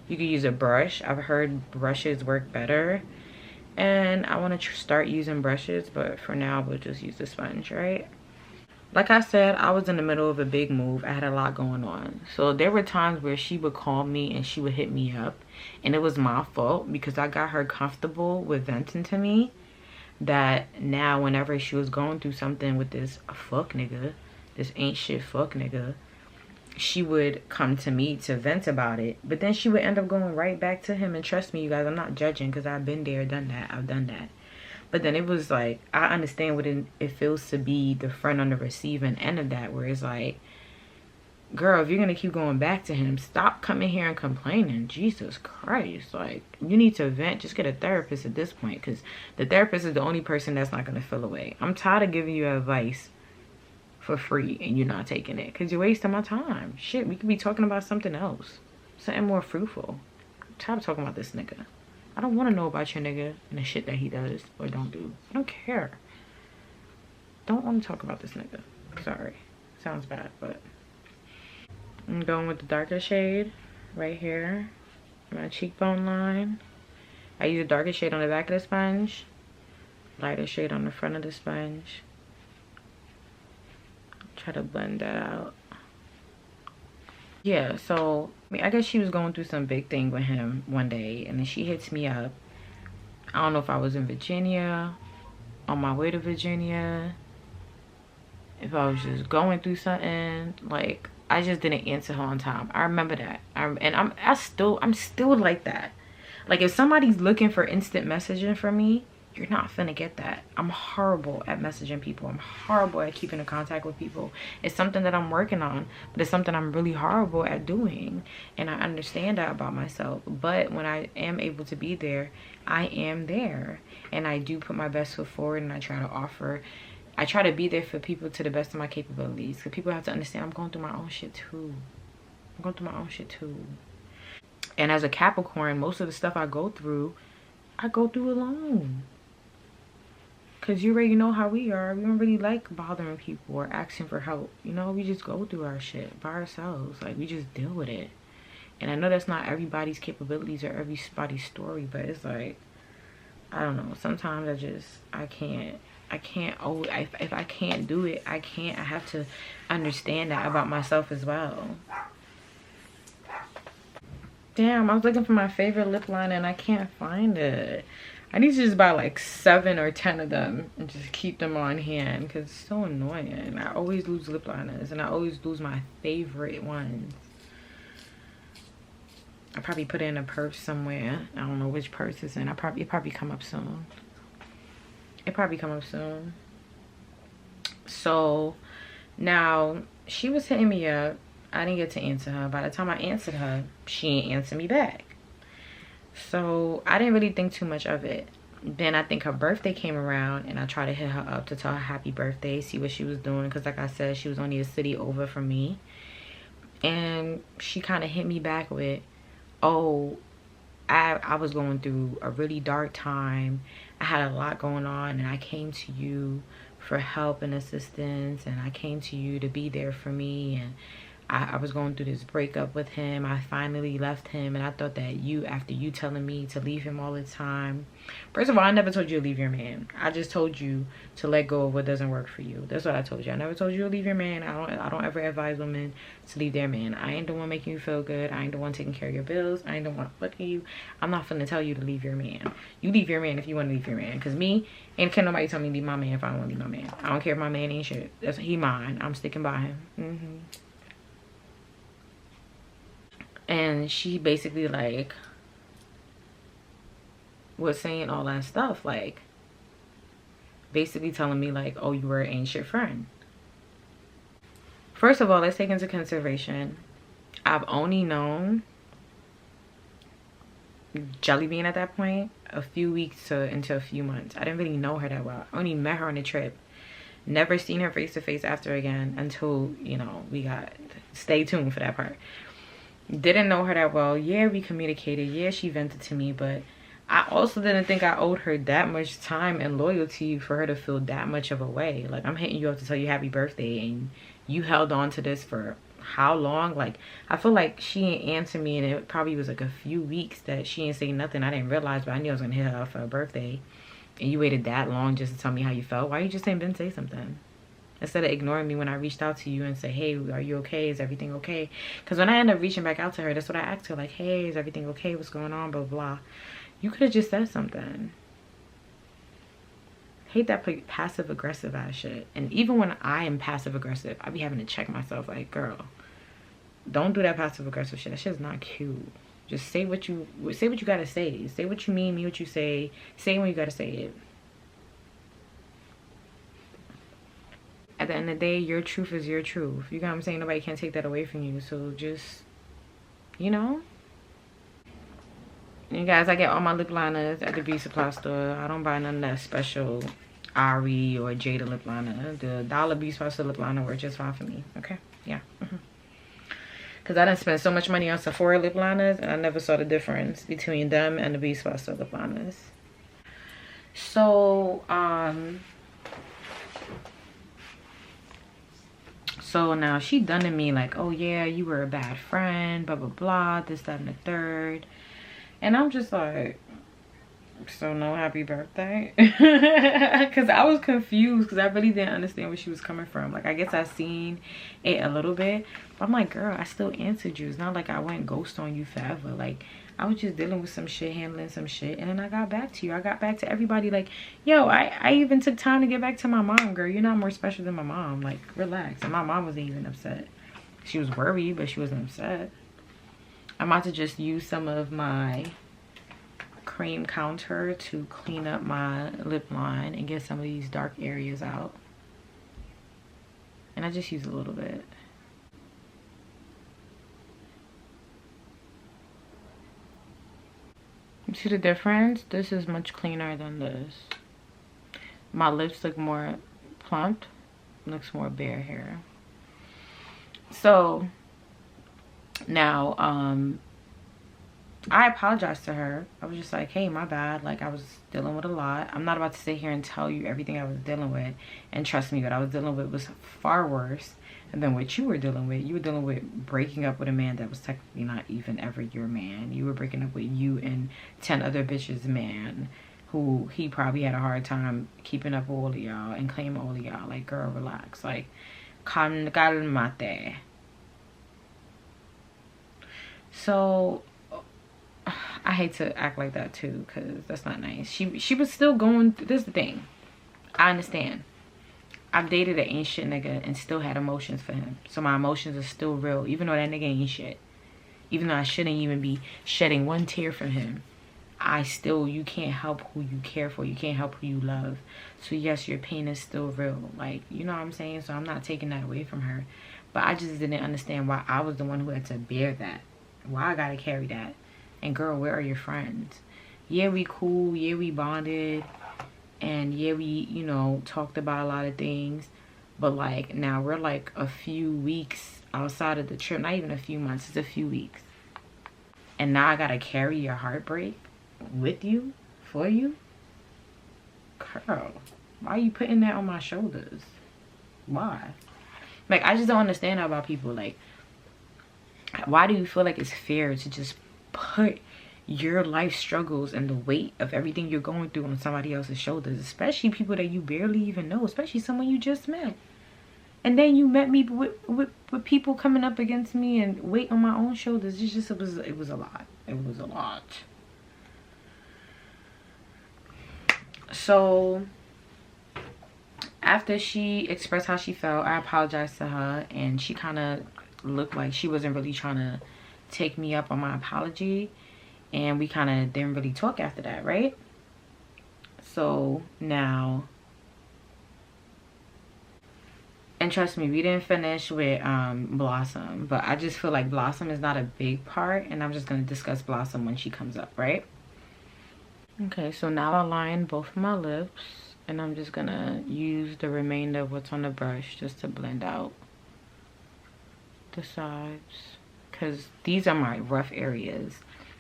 You could use a brush. I've heard brushes work better, and I want to start using brushes, but for now we'll just use the sponge, right? Like I said, I was in the middle of a big move. I had a lot going on, so there were times where she would call me and she would hit me up, and it was my fault because I got her comfortable with venting to me. That now whenever she was going through something with this fuck nigga, this ain't shit fuck nigga, she would come to me to vent about it, but then she would end up going right back to him. And trust me, you guys, I'm not judging, because I've been there, done that, I've done that. But then it was like, I understand what it feels to be the friend on the receiving end of that, where it's like, girl, if you're gonna keep going back to him, stop coming here and complaining. Jesus Christ, like, you need to vent. Just get a therapist at this point, because the therapist is the only person that's not gonna feel away. I'm tired of giving you advice for free and you're not taking it, because you're wasting my time. Shit, we could be talking about something else, something more fruitful. I'm tired of talking about this nigga. I don't want to know about your nigga and the shit that he does or don't do. I don't care. Don't want to talk about this nigga. Sorry, sounds bad, but I'm going with the darker shade right here, my cheekbone line. I use a darker shade on the back of the sponge, lighter shade on the front of the sponge. Try to blend that out. Yeah, so I guess she was going through some big thing with him one day, and then she hits me up. I don't know if I was in Virginia, on my way to Virginia, if I was just going through something. Like, I just didn't answer her on time. I remember that. I'm still like that. Like, if somebody's looking for instant messaging from me, you're not finna get that. I'm horrible at messaging people. I'm horrible at keeping in contact with people. It's something that I'm working on, but it's something I'm really horrible at doing. And I understand that about myself. But when I am able to be there, I am there. And I do put my best foot forward, and I try to be there for people to the best of my capabilities. Because people have to understand I'm going through my own shit too. And as a Capricorn, most of the stuff I go through alone. Because you already know how we are. We don't really like bothering people or asking for help. You know, we just go through our shit by ourselves. Like, we just deal with it. And I know that's not everybody's capabilities or everybody's story, but it's like, I don't know. Sometimes I can't. If I can't do it, I can't. I have to understand that about myself as well. Damn, I was looking for my favorite lip liner and I can't find it. I need to just buy like 7 or 10 of them and just keep them on hand, because it's so annoying. I always lose lip liners, and I always lose my favorite ones. I probably put it in a purse somewhere. I don't know which purse it's in. It probably come up soon. So now she was hitting me up. I didn't get to answer her. By the time I answered her, she didn't answer me back. So I didn't really think too much of it. Then I think her birthday came around, and I tried to hit her up to tell her happy birthday, see what she was doing, because like I said, she was only a city over from me. And she kind of hit me back with, oh, I was going through a really dark time. I had a lot going on, and I came to you for help and assistance, and I came to you to be there for me. And I was going through this breakup with him. I finally left him, and I thought that after you telling me to leave him all the time. First of all, I never told you to leave your man. I just told you to let go of what doesn't work for you. That's what I told you. I never told you to leave your man. I don't ever advise women to leave their man. I ain't the one making you feel good. I ain't the one taking care of your bills. I ain't the one fucking you. I'm not finna tell you to leave your man. You leave your man if you want to leave your man. Because me, ain't can nobody tell me to leave my man if I don't want to leave my man. I don't care if my man ain't shit. He mine. I'm sticking by him. And she basically like was saying all that stuff, like basically telling me like, oh, you were an ancient friend. First of all, let's take into consideration, I've only known Jelly Bean at that point a few weeks into a few months. I didn't really know her that well. I only met her on a trip. Never seen her face to face after again until, you know, we got, stay tuned for that part. Didn't know her that well. Yeah, we communicated. Yeah, she vented to me, but I also didn't think I owed her that much time and loyalty for her to feel that much of a way. Like, I'm hitting you up to tell you happy birthday, and you held on to this for how long? Like, I feel like she didn't answer me, and it probably was like a few weeks that she didn't say nothing. I didn't realize, but I knew I was gonna hit her up for her birthday, and you waited that long just to tell me how you felt. Why you just ain't been say something? Instead of ignoring me when I reached out to you and say, hey, are you okay? Is everything okay? Because when I ended up reaching back out to her, that's what I asked her. Like, hey, is everything okay? What's going on? Blah, blah. You could have just said something. Hate that passive-aggressive ass shit. And even when I am passive-aggressive, I be having to check myself. Like, girl, don't do that passive-aggressive shit. That shit's not cute. Just say what you gotta say. Say what you mean what you say. Say when you gotta say it. at the end of the day, your truth is your truth. You know what I'm saying? Nobody can take that away from you. So just, you know. You guys, I get all my lip liners at the beauty supply store. I don't buy none of that special Ari or Jada lip liner. The dollar beauty supply store lip liner works just fine for me. Okay? Yeah. Because I done spent so much money on Sephora lip liners, and I never saw the difference between them and the beauty supply store lip liners. So, so now she done to me like, oh yeah, you were a bad friend, blah, blah, blah, this, that, and the third. And I'm just like, so no happy birthday? Because I was confused because I really didn't understand where she was coming from. Like, I guess I seen it a little bit, but I'm like, girl, I still answered you. It's not like I went ghost on you forever. Like, I was just dealing with some shit, handling some shit, and then I got back to you. I got back to everybody. Like, yo, I even took time to get back to my mom, girl. You're not more special than my mom. Like, relax. And my mom wasn't even upset. She was worried, but she wasn't upset. I'm about to just use some of my cream contour to clean up my lip line and get some of these dark areas out. And I just use a little bit. You see the difference? This is much cleaner than this. My lips look more plumped. Looks more bare here. So now I apologized to her. I was just like, hey, my bad. Like, I was dealing with a lot. I'm not about to sit here and tell you everything I was dealing with. And trust me, what I was dealing with was far worse than what you were dealing with. You were dealing with breaking up with a man that was technically not even ever your man. You were breaking up with you and 10 other bitches' man, who he probably had a hard time keeping up with all of y'all and claiming all of y'all. Like, girl, relax. Like, calmate. So I hate to act like that too, because that's not nice. She was still going through. This is the thing. I understand. I've dated an ain't shit nigga and still had emotions for him. So my emotions are still real, even though that nigga ain't shit. Even though I shouldn't even be shedding one tear for him. You can't help who you care for. You can't help who you love. So yes, your pain is still real. Like, you know what I'm saying? So I'm not taking that away from her. But I just didn't understand why I was the one who had to bear that. Why I gotta carry that. And girl, where are your friends? Yeah, we cool. Yeah, we bonded. And yeah, we, you know, talked about a lot of things. But like, now we're like a few weeks outside of the trip. Not even a few months. It's a few weeks. And now I gotta carry your heartbreak with you, for you. Girl, why are you putting that on my shoulders? Why? Like, I just don't understand how about people. Like, why do you feel like it's fair to just put your life struggles and the weight of everything you're going through on somebody else's shoulders, especially people that you barely even know, especially someone you just met? And then you met me with people coming up against me and weight on my own shoulders. It was a lot. It was a lot. So after she expressed how she felt, I apologized to her, and she kind of looked like she wasn't really trying to take me up on my apology, and we kind of didn't really talk after that, right? So now, and trust me, we didn't finish with Blossom, but I just feel like Blossom is not a big part, and I'm just going to discuss Blossom when she comes up, right? Okay, so now I line both of my lips, and I'm just going to use the remainder of what's on the brush just to blend out the sides, because these are my rough areas.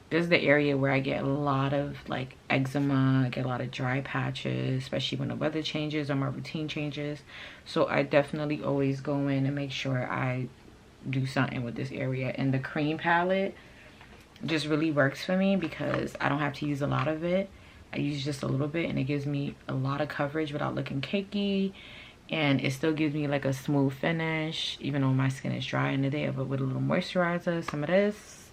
This is the area where I get a lot of like eczema, I get a lot of dry patches, especially when the weather changes or my routine changes. So I definitely always go in and make sure I do something with this area. And the cream palette just really works for me because I don't have to use a lot of it. I use just a little bit, and it gives me a lot of coverage without looking cakey. And it still gives me like a smooth finish, even though my skin is dry in the day, but with a little moisturizer, some of this.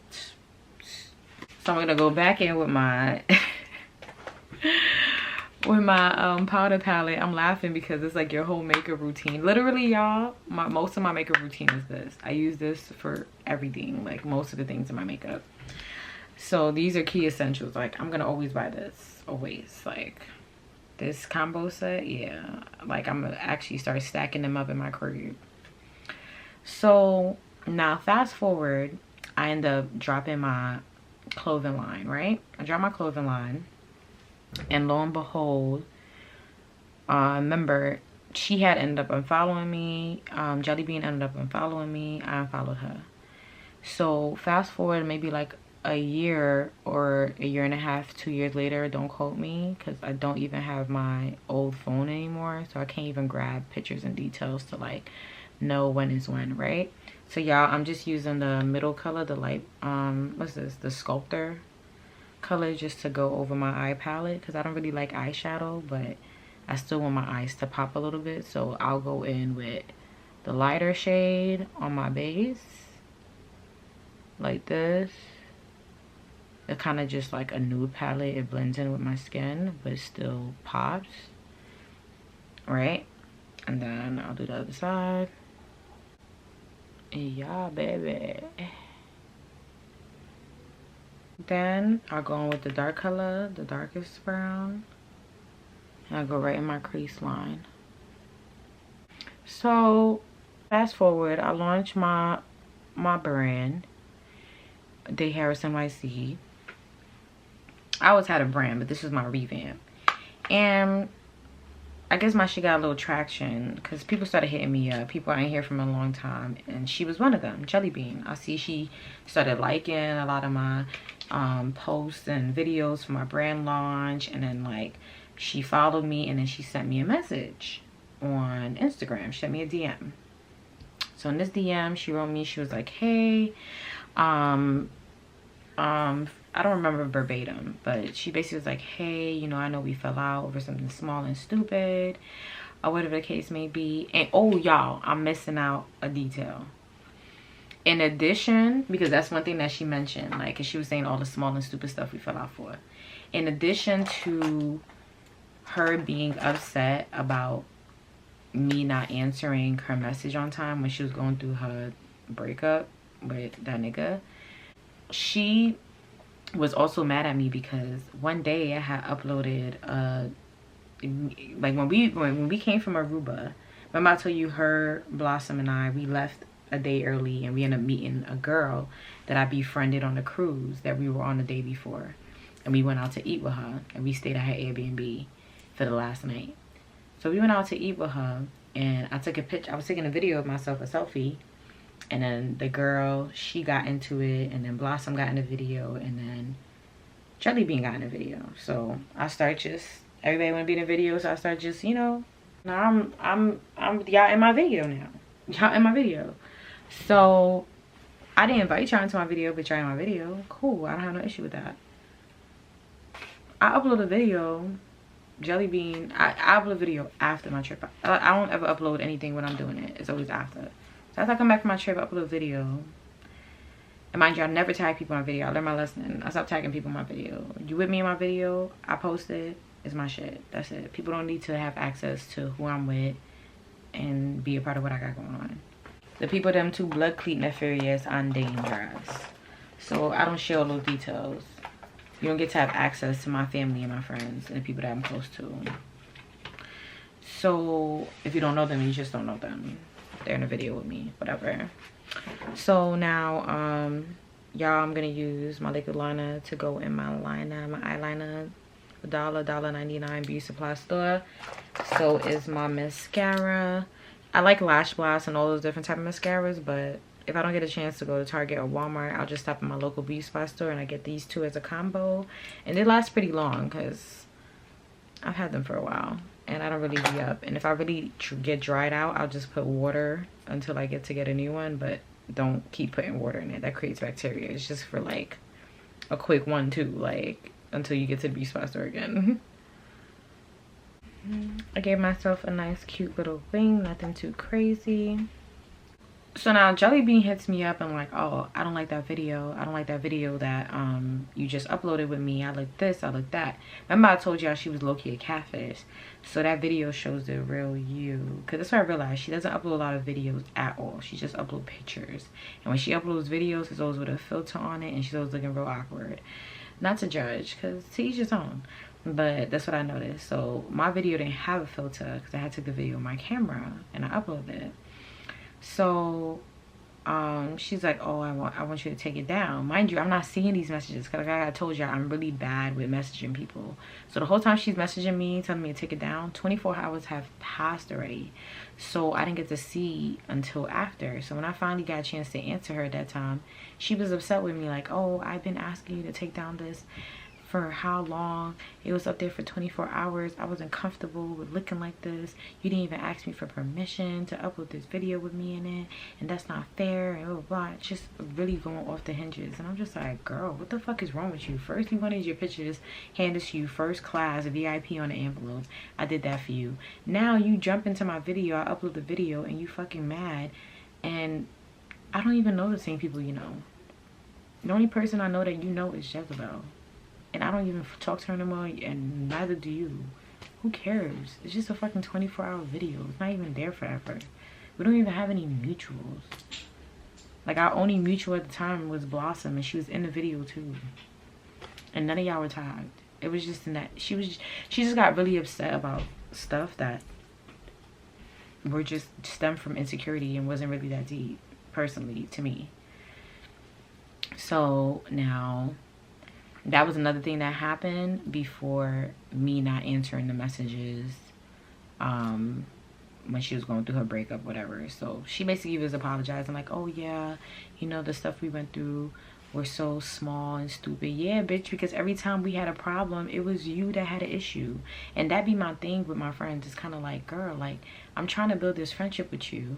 So I'm gonna go back in with my powder palette. I'm laughing because it's like your whole makeup routine. Literally, y'all, most of my makeup routine is this. I use this for everything, like most of the things in my makeup. So these are key essentials. Like, I'm gonna always buy this, always. Like, this combo set, yeah, like I'm gonna actually start stacking them up in my crib. So now fast forward, I end up dropping my clothing line, right? I dropped my clothing line, and lo and behold, remember, she had ended up unfollowing me. Jelly Bean ended up unfollowing me. I unfollowed her. So fast forward maybe like a year or a year and a half, 2 years later, don't quote me, because I don't even have my old phone anymore, so I can't even grab pictures and details to like know when is when, right? So y'all, I'm just using the middle color, the light, what's this, the Sculptor color, just to go over my eye palette, because I don't really like eyeshadow, but I still want my eyes to pop a little bit. So I'll go in with the lighter shade on my base like this. It's kind of just like a nude palette. It blends in with my skin but still pops, right? And then I'll do the other side. Yeah, baby. Then I'll go in with the dark color, the darkest brown, and I'll go right in my crease line. So fast forward, I launched my brand, Haras Nyc. I always had a brand, but this was my revamp. And I guess my shit got a little traction because people started hitting me up. People I ain't hear from in a long time. And she was one of them, Jelly Bean. I see she started liking a lot of my posts and videos for my brand launch. And then like she followed me, and then she sent me a message on Instagram. She sent me a DM. So in this DM, she wrote me, she was like, hey, I don't remember verbatim, but she basically was like, hey, you know, I know we fell out over something small and stupid, or whatever the case may be. And oh, y'all, I'm missing out a detail. In addition, because that's one thing that she mentioned, like, cause she was saying all the small and stupid stuff we fell out for. In addition to her being upset about me not answering her message on time when she was going through her breakup with that nigga, she was also mad at me because one day I had uploaded like when we came from Aruba, remember I told you her, Blossom, and I, we left a day early, and we ended up meeting a girl that I befriended on the cruise that we were on the day before, and we went out to eat with her, and we stayed at her Airbnb for the last night. So we went out to eat with her, and I took a picture. I was taking a video of myself, a selfie. And then the girl, she got into it, and then Blossom got in the video, and then Jelly Bean got in the video. So I start just, everybody want to be in the video, so I start just, you know, now I'm y'all in my video now. Y'all in my video. So I didn't invite y'all into my video, but y'all in my video. Cool, I don't have no issue with that. I upload a video, Jelly Bean, I upload a video after my trip. I don't ever upload anything when I'm doing it. It's always after. So after I come back from my trip, I upload a video. And mind you, I never tag people in my video. I learned my lesson. I stopped tagging people in my video. You with me in my video, I post it. It's my shit. That's it. People don't need to have access to who I'm with and be a part of what I got going on. The people them too blood clean nefarious and dangerous. So I don't share all those details. You don't get to have access to my family and my friends and the people that I'm close to. So if you don't know them, you just don't know them. They're in a video with me, whatever. So now y'all, I'm gonna use my liquid liner to go in my liner, my eyeliner. $1.99 beauty supply store. So is my mascara. I like Lash Blast and all those different type of mascaras, but if I don't get a chance to go to Target or Walmart, I'll just stop at my local beauty supply store and I get these two as a combo, and they last pretty long because I've had them for a while and I don't really be up. And if I really get dried out, I'll just put water until I get a new one, but don't keep putting water in it. That creates bacteria. It's just for like a quick 1-2, like until you get to the beauty supply store again. I gave myself a nice cute little wing, nothing too crazy. So now Jelly Bean hits me up and like, oh, I don't like that video. I don't like that video that you just uploaded with me. I like this, I like that. Remember I told y'all she was low-key a catfish. So that video shows the real you. Because that's what I realized. She doesn't upload a lot of videos at all. She just uploads pictures. And when she uploads videos, it's always with a filter on it, and she's always looking real awkward. Not to judge, because to each his own. but that's what I noticed. So my video didn't have a filter because I had took the video with my camera and I uploaded it. So she's like, oh, I want you to take it down. Mind you, I'm not seeing these messages because like I told you, I'm really bad with messaging people. So the whole time she's messaging me telling me to take it down, 24 hours have passed already, so I didn't get to see until after. So when I finally got a chance to answer her at that time, she was upset with me like, oh, I've been asking you to take down this for how long? It was up there for 24 hours. I wasn't comfortable with looking like this. You didn't even ask me for permission to upload this video with me in it, and that's not fair, and blah, blah, blah. It's just really going off the hinges. And I'm just like, girl, what the fuck is wrong with you? First you wanted your pictures handed to you first class, a VIP on the envelope. I did that for you. Now you jump into my video, I upload the video, and you fucking mad, and I don't even know the same people you know. The only person I know that you know is Jezebel. And I don't even talk to her anymore, and neither do you. Who cares? It's just a fucking 24-hour video. It's not even there forever. We don't even have any mutuals. Like, our only mutual at the time was Blossom, and she was in the video too. And none of y'all were tagged. It was just in that she just got really upset about stuff that were just stemmed from insecurity and wasn't really that deep, personally, to me. So now that was another thing that happened before me not answering the messages when she was going through her breakup, whatever. So she basically was apologizing like, oh yeah, you know, the stuff we went through were so small and stupid. Yeah, bitch, because every time we had a problem, it was you that had an issue. And that be my thing with my friends. It's kind of like, girl, like, I'm trying to build this friendship with you,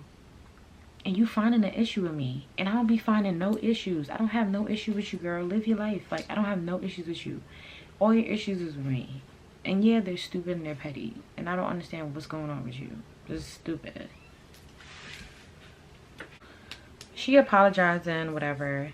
and you finding an issue with me, and I don't be finding no issues. I don't have no issue with you, girl. Live your life. Like, I don't have no issues with you. All your issues is with me. And yeah, they're stupid and they're petty, and I don't understand what's going on with you. This is stupid. She apologizing, whatever.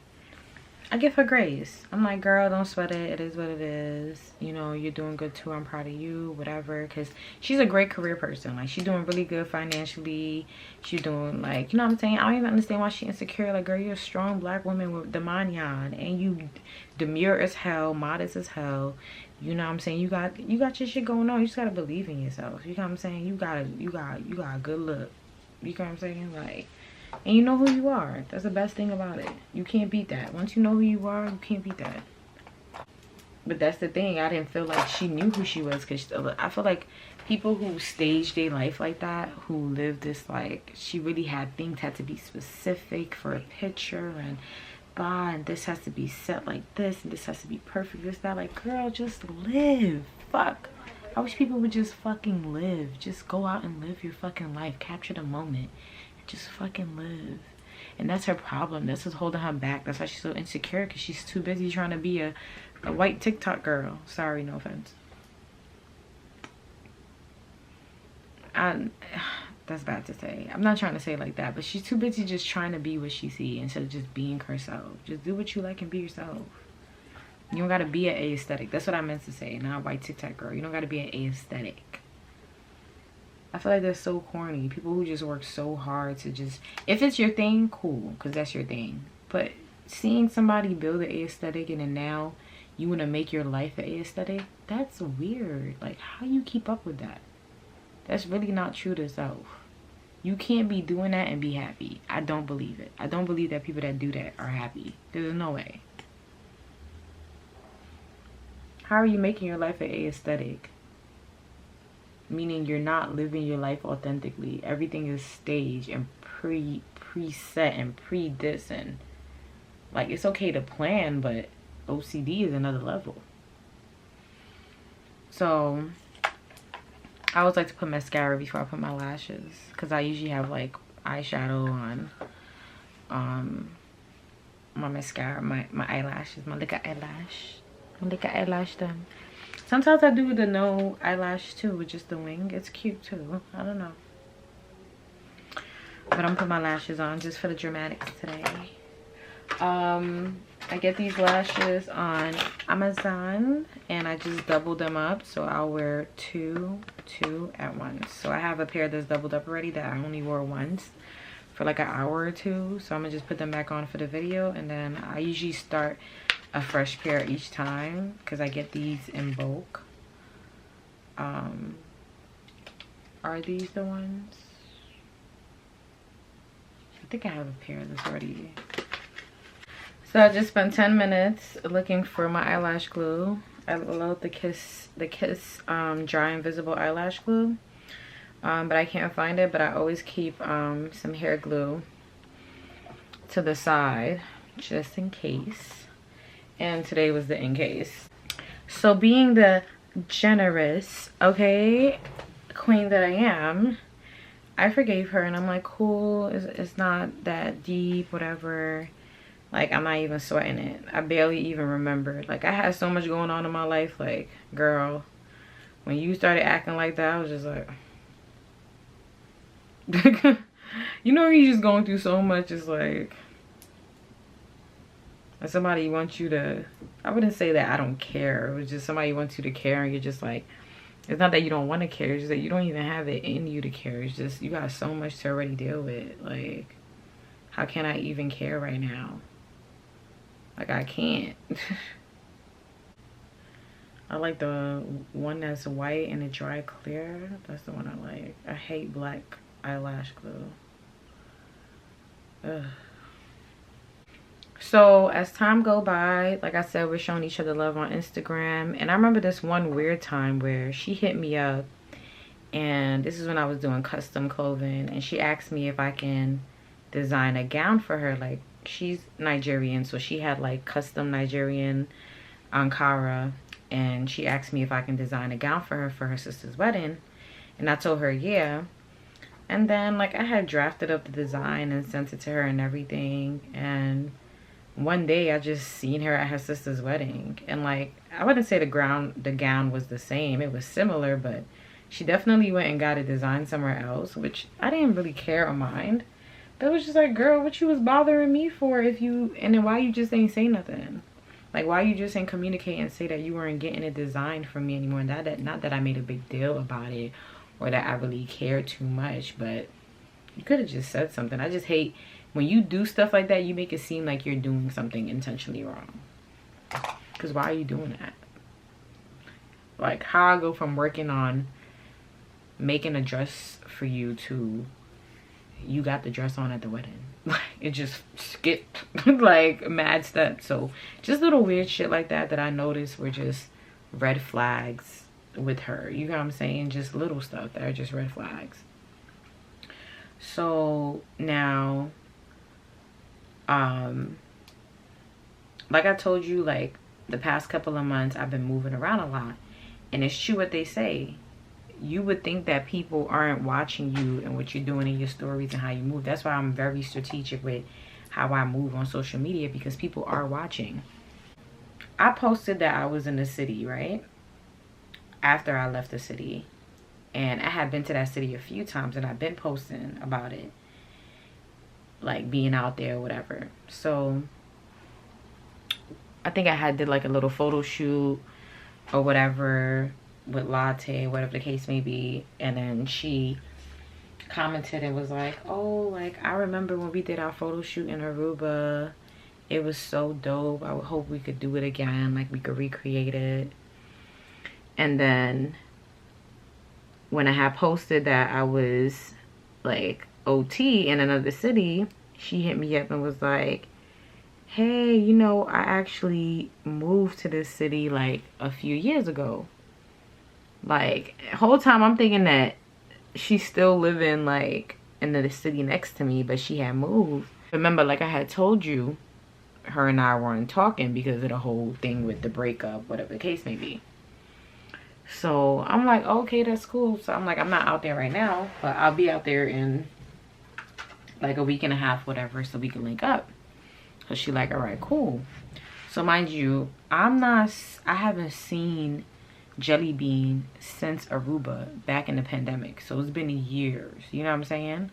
I give her grace. I'm like, girl, don't sweat it. It is what it is. You know, you're doing good too. I'm proud of you, whatever. Because she's a great career person. Like, she's doing really good financially. She's doing, like, you know what I'm saying? I don't even understand why she's insecure. Like, girl, you're a strong black woman with the manyan. And you demure as hell, modest as hell. You know what I'm saying? You got your shit going on. You just got to believe in yourself. You know what I'm saying? You got a good look. You know what I'm saying? Like, and you know who you are. That's the best thing about it. You can't beat that. Once you know who you are, you can't beat that. But that's the thing. I didn't feel like she knew who she was, because I feel like people who stage their life like that, who live this, like, she really had things had to be specific for a picture, and blah, and this has to be set like this, and this has to be perfect, this, that. Like, girl, just live. Fuck. I wish people would just fucking live. Just go out and live your fucking life. Capture the moment. Just fucking live. And that's her problem. That's what's holding her back. That's why she's so insecure, because she's too busy trying to be a white TikTok girl. Sorry, no offense. That's bad to say. I'm not trying to say it like that, but she's too busy just trying to be what she sees instead of just being herself. Just do what you like and be yourself. You don't gotta be an aesthetic. That's what I meant to say, not a white TikTok girl. You don't gotta be an aesthetic. I feel like that's so corny. People who just work so hard to just, if it's your thing, cool, because that's your thing. But seeing somebody build an aesthetic and then now you want to make your life an aesthetic, that's weird. Like, how you keep up with that? That's really not true to self. You can't be doing that and be happy. I don't believe it. I don't believe that people that do that are happy. There's no way. How are you making your life an aesthetic? Meaning you're not living your life authentically. Everything is staged and preset and pre-this, and like, it's okay to plan, but OCD is another level. So I always like to put mascara before I put my lashes, because I usually have like eyeshadow on my mascara, my eyelashes, my little eyelash done. Sometimes I do the no eyelash too, with just the wing. It's cute too. I don't know. But I'm gonna put my lashes on just for the dramatics today. I get these lashes on Amazon, and I just doubled them up, so I'll wear two at once. So I have a pair that's doubled up already that I only wore once for like an hour or two. So I'm gonna just put them back on for the video, and then I usually start a fresh pair each time because I get these in bulk. Are these the ones? I think I have a pair of this already. So I just spent 10 minutes looking for my eyelash glue. I love the Kiss Dry Invisible Eyelash Glue. But I can't find it, but I always keep some hair glue to the side just in case. And today was the in case. So being the generous, okay, queen that I am, I forgave her and I'm like, cool, it's not that deep, whatever. Like, I'm not even sweating it. I barely even remembered. Like, I had so much going on in my life. Like, girl, when you started acting like that, I was just like, you know, you're just going through so much. It's like, and somebody wants you to, I wouldn't say that I don't care. It was just somebody wants you to care and you're just like, it's not that you don't want to care. It's just that you don't even have it in you to care. It's just, you got so much to already deal with. Like, how can I even care right now? Like, I can't. I like the one that's white and it dry clear. That's the one I like. I hate black eyelash glue. Ugh. So as time go by, like I said, we're showing each other love on Instagram. And I remember this one weird time where she hit me up, and this is when I was doing custom clothing, and she asked me if I can design a gown for her. Like, she's Nigerian, so she had like custom Nigerian Ankara, and she asked me if I can design a gown for her sister's wedding. And I told her yeah. And then like I had drafted up the design and sent it to her and everything, and one day I just seen her at her sister's wedding, and like, I wouldn't say the gown was the same. It was similar, but she definitely went and got it designed somewhere else, which I didn't really care or mind. But it was just like, girl, what you was bothering me for? If you, and then why you just ain't say nothing? Like, why you just ain't communicate and say that you weren't getting it designed for me anymore? Not that I made a big deal about it or that I really cared too much, but you could have just said something. I just hate when you do stuff like that, you make it seem like you're doing something intentionally wrong. Because why are you doing that? Like, how I go from working on making a dress for you to you got the dress on at the wedding. Like, it just skipped like mad steps. So just little weird shit like that I noticed were just red flags with her. You know what I'm saying? Just little stuff that are just red flags. So now, like I told you, like the past couple of months I've been moving around a lot, and it's true what they say. You would think that people aren't watching you and what you're doing in your stories and how you move. That's why I'm very strategic with how I move on social media, because people are watching. I posted that I was in the city, right? After I left the city. And I had been to that city a few times, and I've been posting about it. Like being out there or whatever. So I think I had did like a little photo shoot or whatever with Latte, whatever the case may be. And then she commented and was like, oh, like I remember when we did our photo shoot in Aruba. It was so dope. I would hope we could do it again, like we could recreate it. And then when I had posted that I was like OT in another city, she hit me up and was like, hey, you know, I actually moved to this city like a few years ago. Like, the whole time I'm thinking that she's still living like in the city next to me, but she had moved. Remember, like I had told you, her and I weren't talking because of the whole thing with the breakup, whatever the case may be. So I'm like, okay, that's cool. So I'm like, I'm not out there right now, but I'll be out there in like a week and a half, whatever, so we can link up. So she like, all right, cool. So mind you, I haven't seen Jelly Bean since Aruba back in the pandemic. So it's been years, you know what I'm saying?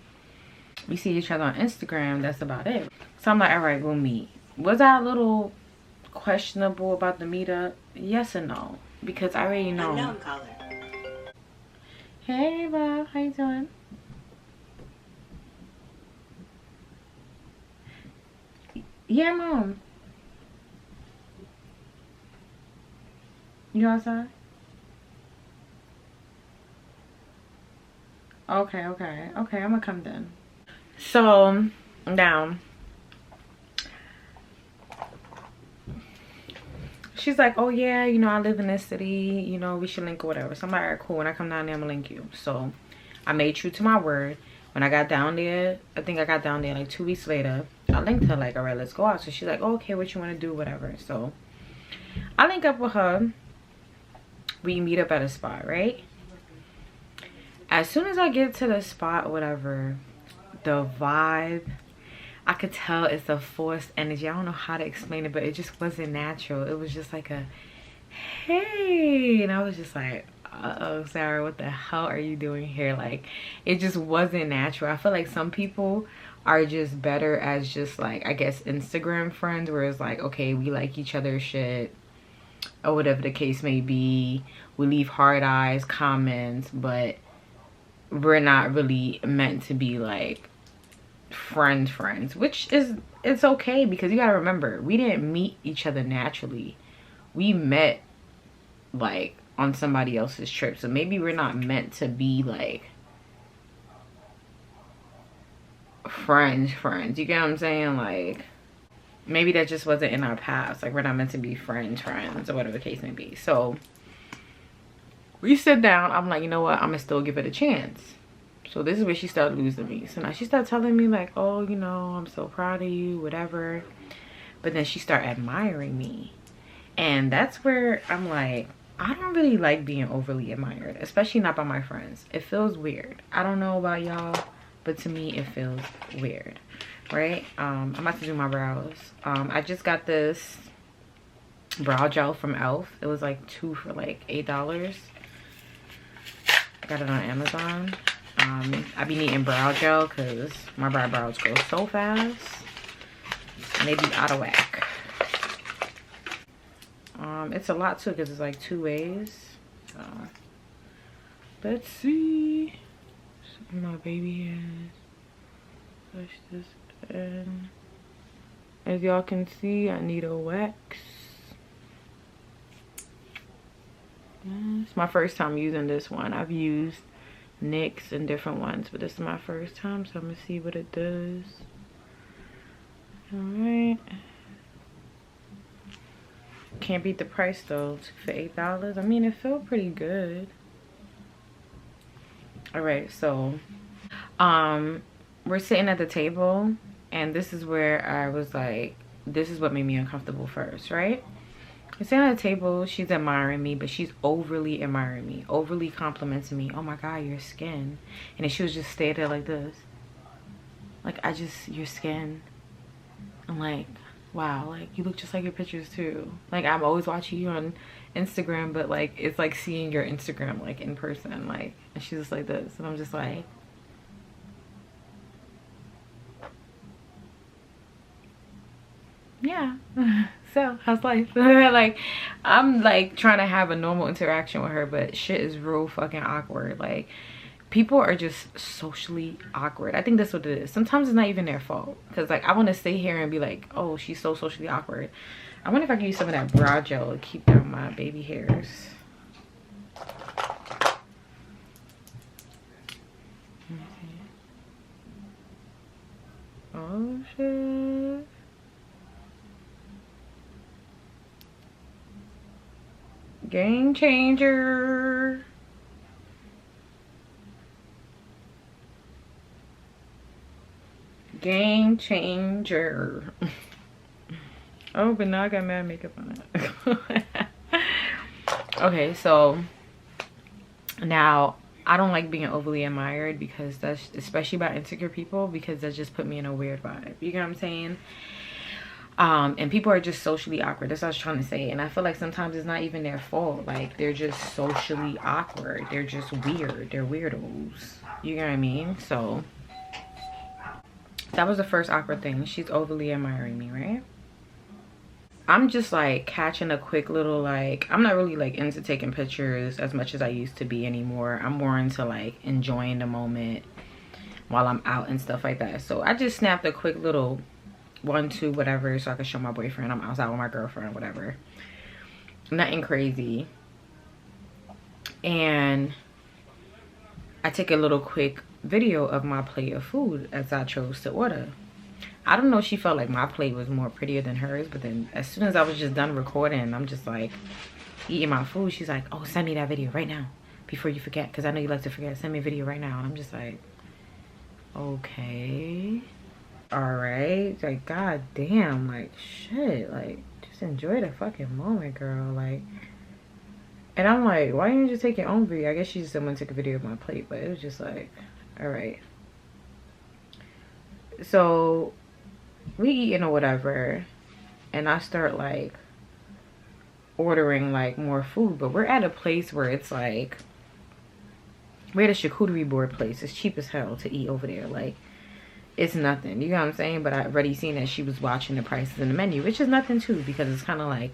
We see each other on Instagram, that's about it. So I'm like, all right, we'll meet. Was I a little questionable about the meetup? Yes and no. Because I already know. Unknown caller. Hey, Bob. How you doing? Yeah, Mom. You outside? Okay, okay, okay, I'm gonna come then. So now she's like, oh yeah, you know, I live in this city, you know, we should link or whatever. So I'm like, all right, cool, when I come down there, I'm gonna link you. So I made true to my word. When I got down there, I think I got down there like 2 weeks later, I linked her like, all right, let's go out. So she's like, oh, okay, what you want to do, whatever. So I link up with her. We meet up at a spot, right? As soon as I get to the spot or whatever, the vibe, I could tell it's a forced energy. I don't know how to explain it, but it just wasn't natural. It was just like a, hey, and I was just like, uh-oh, Sarah, what the hell are you doing here? Like, it just wasn't natural. I feel like some people are just better as just like, I guess, Instagram friends, where it's like, okay, we like each other's shit or whatever the case may be. We leave hard eyes, comments, but we're not really meant to be like friends, which is, it's okay, because you gotta remember, we didn't meet each other naturally. We met like on somebody else's trip, so maybe we're not meant to be like friends. You get what I'm saying? Like, maybe that just wasn't in our past. Like, we're not meant to be friends or whatever the case may be. So we sit down. I'm like, you know what, I'm gonna still give it a chance. So this is where she started losing me. So now she started telling me like, oh, you know, I'm so proud of you, whatever. But then she started admiring me, and that's where I'm like, I don't really like being overly admired, especially not by my friends. It feels weird. I don't know about y'all, but to me it feels weird, right? I'm about to do my brows. I just got this brow gel from E.L.F. It was like 2 for like $8. I got it on Amazon. I be needing brow gel because my brows go so fast and they be out of whack. It's a lot too, because it's like 2 ways. So let's see. My baby hairs. Push this in. As y'all can see, I need a wax. It's my first time using this one. I've used NYX and different ones, but this is my first time, so I'm gonna see what it does. All right. Can't beat the price though, for $8. I mean, it felt pretty good. All right, so we're sitting at the table, and this is where I was like, this is what made me uncomfortable first, right? We're sitting at the table, she's admiring me, but she's overly admiring me, overly complimenting me. Oh my God, your skin. And then she was just stay there like this. Like, your skin. I'm like, wow, like, you look just like your pictures too. Like, I'm always watching you on Instagram, but like, it's like seeing your Instagram like in person. Like, and she's just like this, and I'm just like, yeah. So how's life? Like, I'm like trying to have a normal interaction with her, but shit is real fucking awkward. Like, people are just socially awkward. I think that's what it is. Sometimes it's not even their fault, because like, I want to stay here and be like, oh, she's so socially awkward. I wonder if I can use some of that brow gel to keep down my baby hairs. Oh shit. Game changer. Game changer. Oh, but now I got mad makeup on it. Okay, so now I don't like being overly admired, because that's, especially by insecure people, because that just put me in a weird vibe. You get what I'm saying? And people are just socially awkward. That's what I was trying to say. And I feel like sometimes it's not even their fault. Like, they're just socially awkward. They're just weird. They're weirdos. You know what I mean? So that was the first awkward thing. She's overly admiring me, right? I'm just like catching a quick little, like, I'm not really like into taking pictures as much as I used to be anymore. I'm more into like enjoying the moment while I'm out and stuff like that. So I just snapped a quick little 1, 2, whatever, so I could show my boyfriend I'm outside with my girlfriend, whatever. Nothing crazy. And I take a little quick video of my plate of food as I chose to order. I don't know, she felt like my plate was more prettier than hers, but then as soon as I was just done recording, I'm just like eating my food, she's like, oh, send me that video right now before you forget, because I know you like to forget. Send me a video right now. And I'm just like, okay, all right. Like, god damn, like, shit, like, just enjoy the fucking moment, girl. Like, and I'm like, why didn't you just take your own video? I guess she just didn't want to take a video of my plate, but it was just like, all right. So we eating or whatever, and I start like ordering like more food, but we're at a place where it's like, we're at a charcuterie board place. It's cheap as hell to eat over there. Like, it's nothing, you know what I'm saying? But I already seen that she was watching the prices in the menu, which is nothing too, because it's kind of like,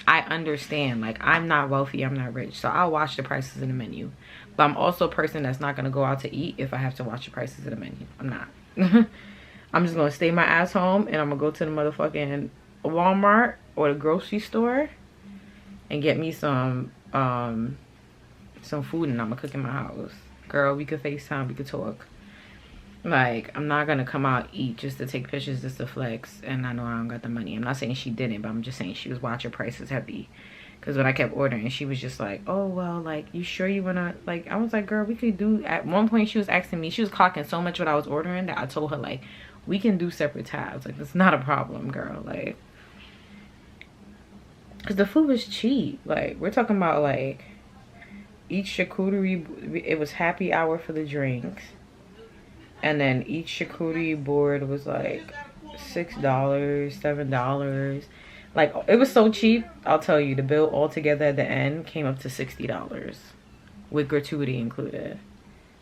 I understand, like, I'm not wealthy, I'm not rich, so I'll watch the prices in the menu. But I'm also a person that's not gonna go out to eat if I have to watch the prices in the menu. I'm not. I'm just gonna stay my ass home, and I'm gonna go to the motherfucking Walmart or the grocery store and get me some food, and I'm gonna cook in my house. Girl, we could FaceTime, we could talk. Like, I'm not gonna come out eat just to take pictures, just to flex, and I know I don't got the money. I'm not saying she didn't, but I'm just saying she was watching prices heavy. Because when I kept ordering, she was just like, oh, well, like, you sure you wanna, like, I was like, girl, we could do, at one point she was asking me, she was clocking so much what I was ordering that I told her, like, we can do separate tabs. Like, it's not a problem, girl. Like, because the food was cheap. Like, we're talking about, like, each charcuterie, it was happy hour for the drinks. And then each charcuterie board was, like, $6, $7. Like, it was so cheap. I'll tell you, the bill altogether at the end came up to $60 with gratuity included.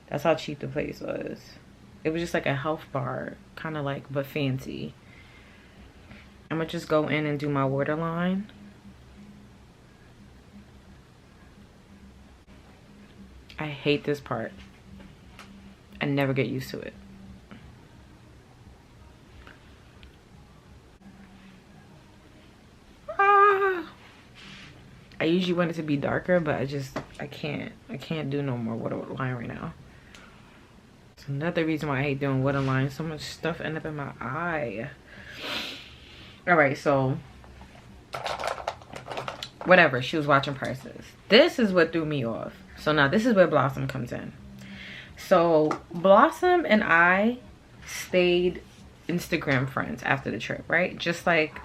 That's how cheap the place was. It was just like a health bar, kind of like, but fancy. I'm gonna just go in and do my waterline. I hate this part. I never get used to it. I usually want it to be darker, but I can't do no more waterline right now. It's another reason why I hate doing waterline. So much stuff end up in my eye. All right, so whatever, she was watching prices. This is what threw me off. So now this is where Blossom comes in. So Blossom and I stayed Instagram friends after the trip, right? Just like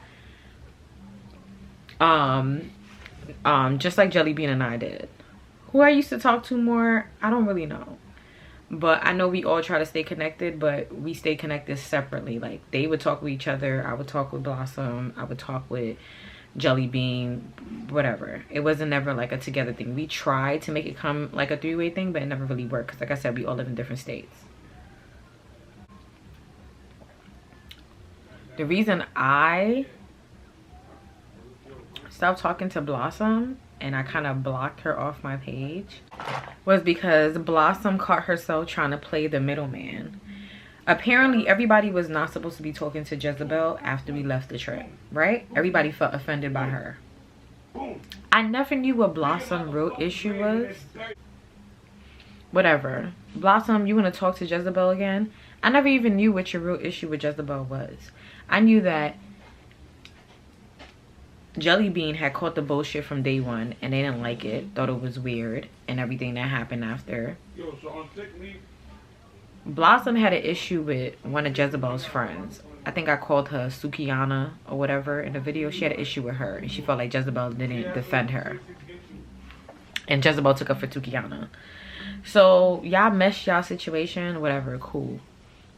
Jelly Bean and I did. Who I used to talk to more, I don't really know. But I know we all try to stay connected, but we stay connected separately. Like, they would talk with each other, I would talk with Blossom, I would talk with Jelly Bean, whatever. It wasn't never like a together thing. We tried to make it come like a three-way thing, but it never really worked, because like I said, we all live in different states. The reason I stopped talking to Blossom and I kind of blocked her off my page was because Blossom caught herself trying to play the middleman. Apparently everybody was not supposed to be talking to Jezebel after we left the trip, right? Everybody felt offended by her. I never knew what Blossom's real issue was. Whatever. Blossom, you want to talk to Jezebel again? I never even knew what your real issue with Jezebel was. I knew that Jelly Bean had caught the bullshit from day one and they didn't like it, thought it was weird, and everything that happened after. Blossom had an issue with one of Jezebel's friends. I think I called her Sukiana or whatever in the video. She had an issue with her and she felt like Jezebel didn't defend her. And Jezebel took up for Sukiana. So y'all meshed y'all situation, whatever, cool.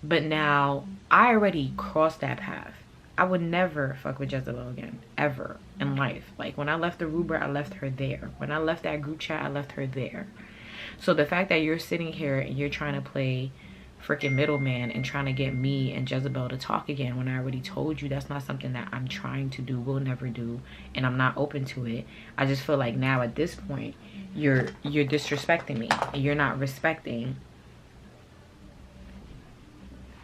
But now I already crossed that path. I would never fuck with Jezebel again, ever in life. Like, when I left Aruba, I left her there. When I left that group chat, I left her there. So the fact that you're sitting here and you're trying to play freaking middleman and trying to get me and Jezebel to talk again, when I already told you that's not something that I'm trying to do, will never do, and I'm not open to it. I just feel like now at this point, you're disrespecting me and you're not respecting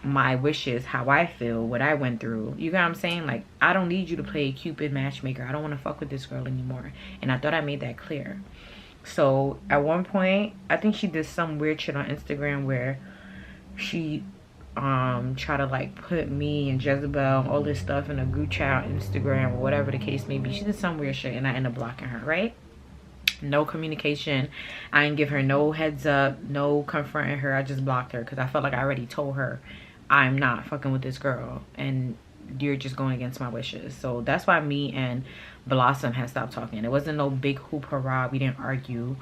my wishes, how I feel, what I went through. You know what I'm saying? Like, I don't need you to play Cupid matchmaker. I don't want to fuck with this girl anymore. And I thought I made that clear. So at one point, I think she did some weird shit on Instagram where she try to like put me and Jezebel, all this stuff in a group chat on Instagram or whatever the case may be. She did some weird shit and I ended up blocking her, right? No communication. I didn't give her no heads up, no confronting her. I just blocked her because I felt like I already told her I'm not fucking with this girl and you're just going against my wishes. So that's why me and Blossom had stopped talking. It wasn't no big hoop hurrah. We didn't argue.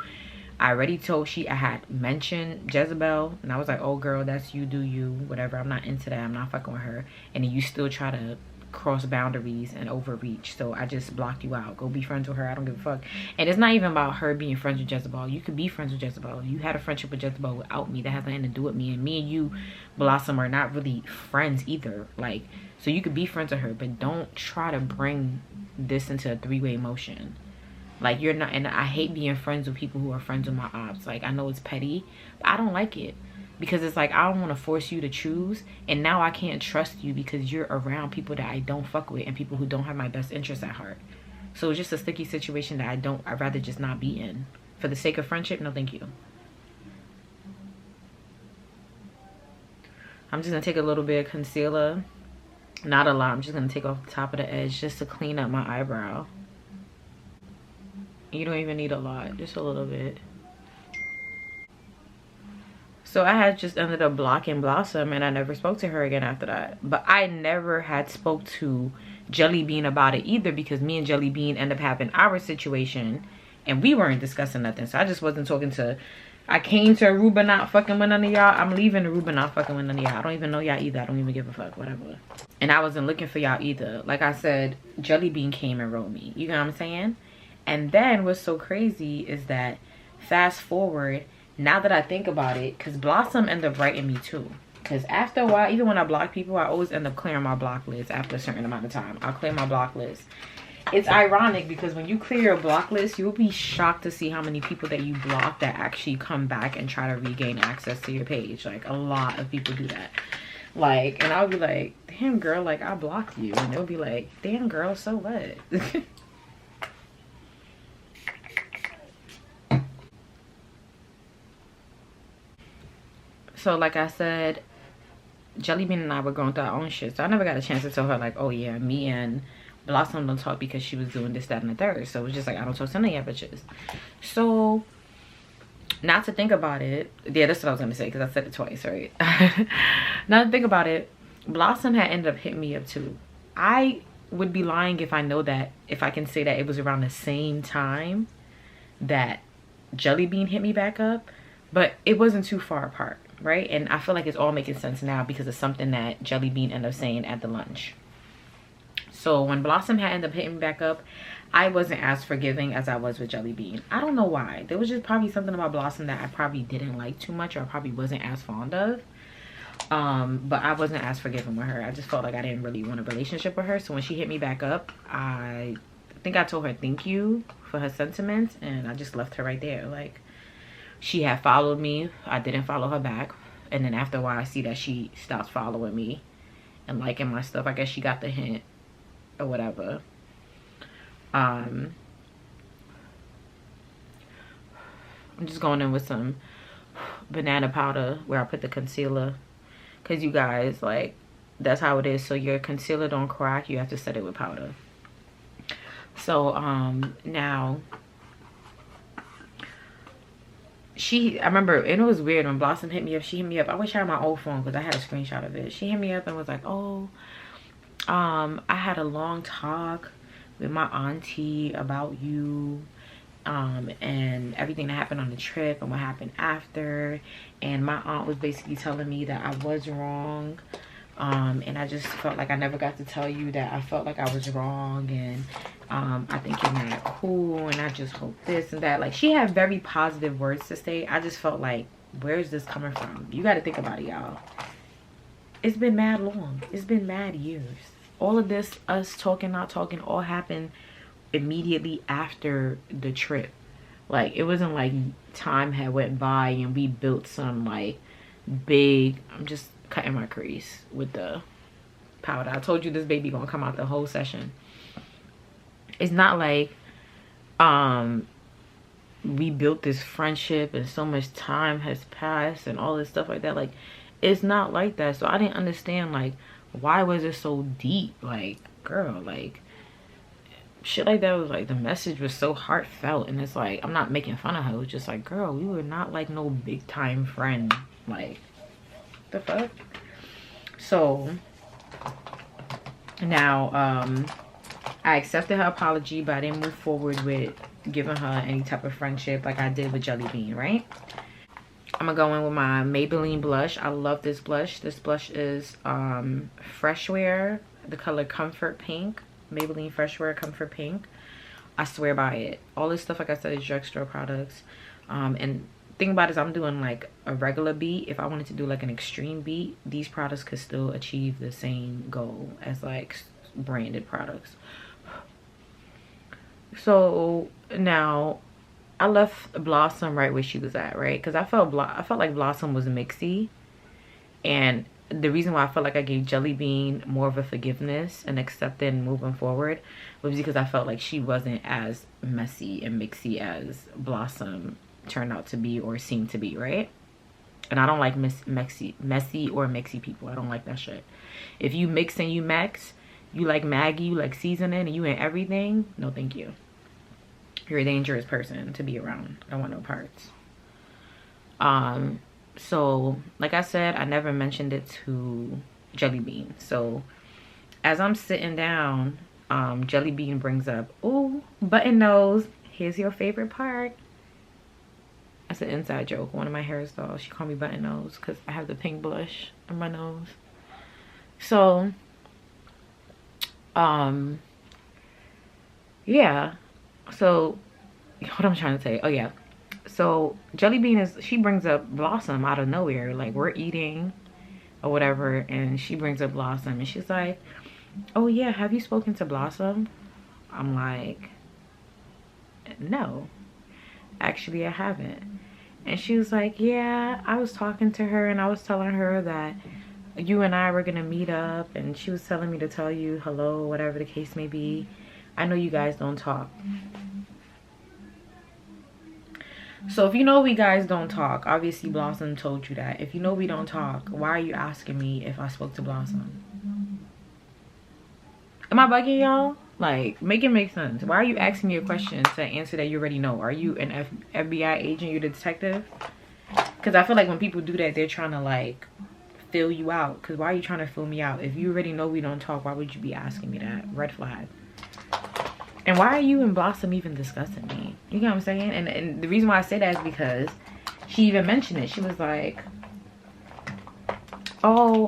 I already told I had mentioned Jezebel and I was like, oh girl, that's you, do you, whatever. I'm not into that. I'm not fucking with her. And then you still try to cross boundaries and overreach. So I just blocked you out. Go be friends with her. I don't give a fuck. And it's not even about her being friends with Jezebel. You could be friends with Jezebel. You had a friendship with Jezebel without me. That has nothing to do with me. And me and you, Blossom, are not really friends either. Like, so you could be friends with her, but don't try to bring this into a three-way motion. Like, you're not, and I hate being friends with people who are friends with my ops. Like, I know it's petty, but I don't like it. Because it's like, I don't want to force you to choose. And now I can't trust you because you're around people that I don't fuck with and people who don't have my best interests at heart. So it's just a sticky situation that I'd rather just not be in. For the sake of friendship, no thank you. I'm just going to take a little bit of concealer. Not a lot. I'm just going to take off the top of the edge just to clean up my eyebrow. You don't even need a lot. Just a little bit. So I had just ended up blocking Blossom and I never spoke to her again after that. But I never had spoke to Jelly Bean about it either because me and Jelly Bean ended up having our situation and we weren't discussing nothing. So I just wasn't talking to... I came to Aruba not fucking with none of y'all. I'm leaving Aruba not fucking with none of y'all. I don't even know y'all either. I don't even give a fuck. Whatever. And I wasn't looking for y'all either. Like I said, Jelly Bean came and wrote me. You know what I'm saying? And then what's so crazy is that fast forward... Now that I think about it, because Blossom ended up writing me too. Because after a while, even when I block people, I always end up clearing my block list after a certain amount of time. I'll clear my block list. It's ironic because when you clear your block list, you'll be shocked to see how many people that you block that actually come back and try to regain access to your page. Like, a lot of people do that. Like, and I'll be like, damn girl, like, I blocked you. And they'll be like, damn girl, so what? So like I said, Jelly Bean and I were going through our own shit. So I never got a chance to tell her like, oh yeah, me and Blossom don't talk because she was doing this, that, and the third. So it was just like, I don't talk to none of y'all bitches. So not to think about it. Yeah, that's what I was going to say because I said it twice, right? Not to think about it. Blossom had ended up hitting me up too. I would be lying if I know that, if I can say that it was around the same time that Jelly Bean hit me back up. But it wasn't too far apart. Right? And I feel like it's all making sense now because of something that Jelly Bean ended up saying at the lunch. So when Blossom had ended up hitting me back up, I wasn't as forgiving as I was with Jelly Bean. I don't know why. There was just probably something about Blossom that I probably didn't like too much or I probably wasn't as fond of. But I wasn't as forgiving with her. I just felt like I didn't really want a relationship with her. So when she hit me back up, I think I told her thank you for her sentiments and I just left her right there. Like, she had followed me. I didn't follow her back. And then after a while, I see that she stopped following me and liking my stuff. I guess she got the hint or whatever. I'm just going in with some banana powder where I put the concealer. Because you guys, like, that's how it is. So your concealer don't crack. You have to set it with powder. So, now... I remember, and it was weird when Blossom hit me up. She hit me up. I wish I had my old phone because I had a screenshot of it. She hit me up and was like, oh, I had a long talk with my auntie about you and everything that happened on the trip and what happened after. And my aunt was basically telling me that I was wrong. And I just felt like I never got to tell you that I felt like I was wrong. And I think you're not cool and I just hope this and that. Like, she had very positive words to say. I just felt like, where is this coming from? You got to think about it, y'all. It's been mad long. It's been mad years. All of this, us talking, not talking, all happened immediately after the trip. Like, it wasn't like time had went by and we built some like big... I'm just cutting my crease with the powder. I told you this baby gonna come out the whole session. It's not like we built this friendship and so much time has passed and all this stuff like that. Like, it's not like that. So I didn't understand, like, why was it so deep? Like, girl, like, shit like that was like, the message was so heartfelt. And it's like, I'm not making fun of her. It was just like, girl, we were not like no big time friend. Like, the fuck? So now I accepted her apology, but I didn't move forward with giving her any type of friendship like I did with Jelly Bean, right? I'm gonna go in with my Maybelline blush. I love this blush. This blush is Freshwear, the color Comfort Pink. Maybelline Freshwear Comfort Pink. I swear by it. All this stuff, like I said, is drugstore products. And thing about it is, I'm doing like a regular beat. If I wanted to do like an extreme beat, these products could still achieve the same goal as like branded products. So now I left Blossom right where she was at, right? Because I felt like Blossom was mixy, and the reason why I felt like I gave Jelly Bean more of a forgiveness and accepting moving forward was because I felt like she wasn't as messy and mixy as Blossom turned out to be or seemed to be, right? And I don't like messy or mixy people. I don't like that shit. If you mix and you max, you like Maggie, you like seasoning, and you in everything, no thank you. You're a dangerous person to be around. I don't want no parts. So like I said, I never mentioned it to Jelly Bean. So as I'm sitting down, Jelly Bean brings up, "Ooh, button nose, here's your favorite part." That's an inside joke. One of my hairstyles, she called me button nose because I have the pink blush on my nose. So yeah, so what I'm trying to say, oh yeah, so Jelly Bean she brings up Blossom out of nowhere. Like, we're eating or whatever, and she brings up Blossom, and she's like, "Oh yeah, have you spoken to Blossom?" I'm like, "No, actually I haven't." And she was like, "Yeah, I was talking to her and I was telling her that you and I were gonna meet up, and she was telling me to tell you hello, whatever the case may be. I know you guys don't talk." So if you know we guys don't talk, obviously Blossom told you that. If you know we don't talk, why are you asking me if I spoke to Blossom? Am I bugging y'all? Like, make it make sense. Why are you asking me a question to answer that you already know? Are you an FBI agent? You're the detective? Because I feel like when people do that, they're trying to like fill you out. Because why are you trying to fill me out? If you already know we don't talk, why would you be asking me that? Red flag. And why are you and Blossom even discussing me? You know what I'm saying? And the reason why I say that is because she even mentioned it. She was like, "Oh,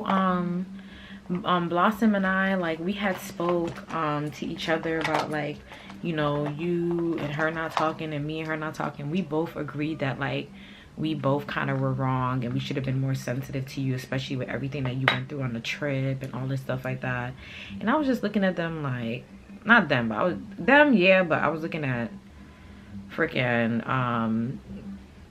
Blossom and I, like, we had spoke to each other about, like, you know, you and her not talking and me and her not talking. We both agreed that, like, we both kind of were wrong and we should have been more sensitive to you, especially with everything that you went through on the trip and all this stuff like that." And I was just looking at them like, not them, but I was them, yeah, but I was looking at freaking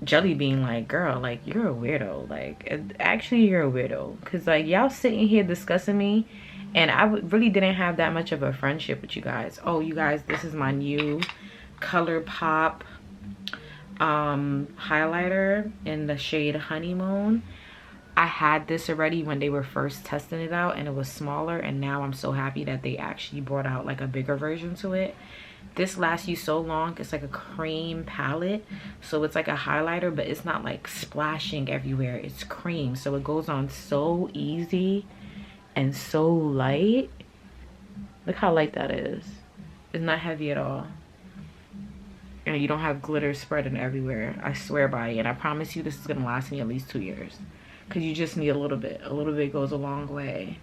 Jelly Bean like, "Girl, like, you're a weirdo. Like, actually you're a weirdo, because like y'all sitting here discussing me, and I really didn't have that much of a friendship with you guys." Oh, you guys, this is my new ColourPop highlighter in the shade Honeymoon. I had this already when they were first testing it out, and it was smaller, and now I'm so happy that they actually brought out like a bigger version to it. This lasts you so long. It's like a cream palette, so it's like a highlighter, but it's not like splashing everywhere. It's cream, so it goes on so easy and so light. Look how light that is. It's not heavy at all, and you don't have glitter spreading everywhere. I swear by it, and I promise you this is gonna last me at least 2 years, because you just need a little bit. A little bit goes a long way.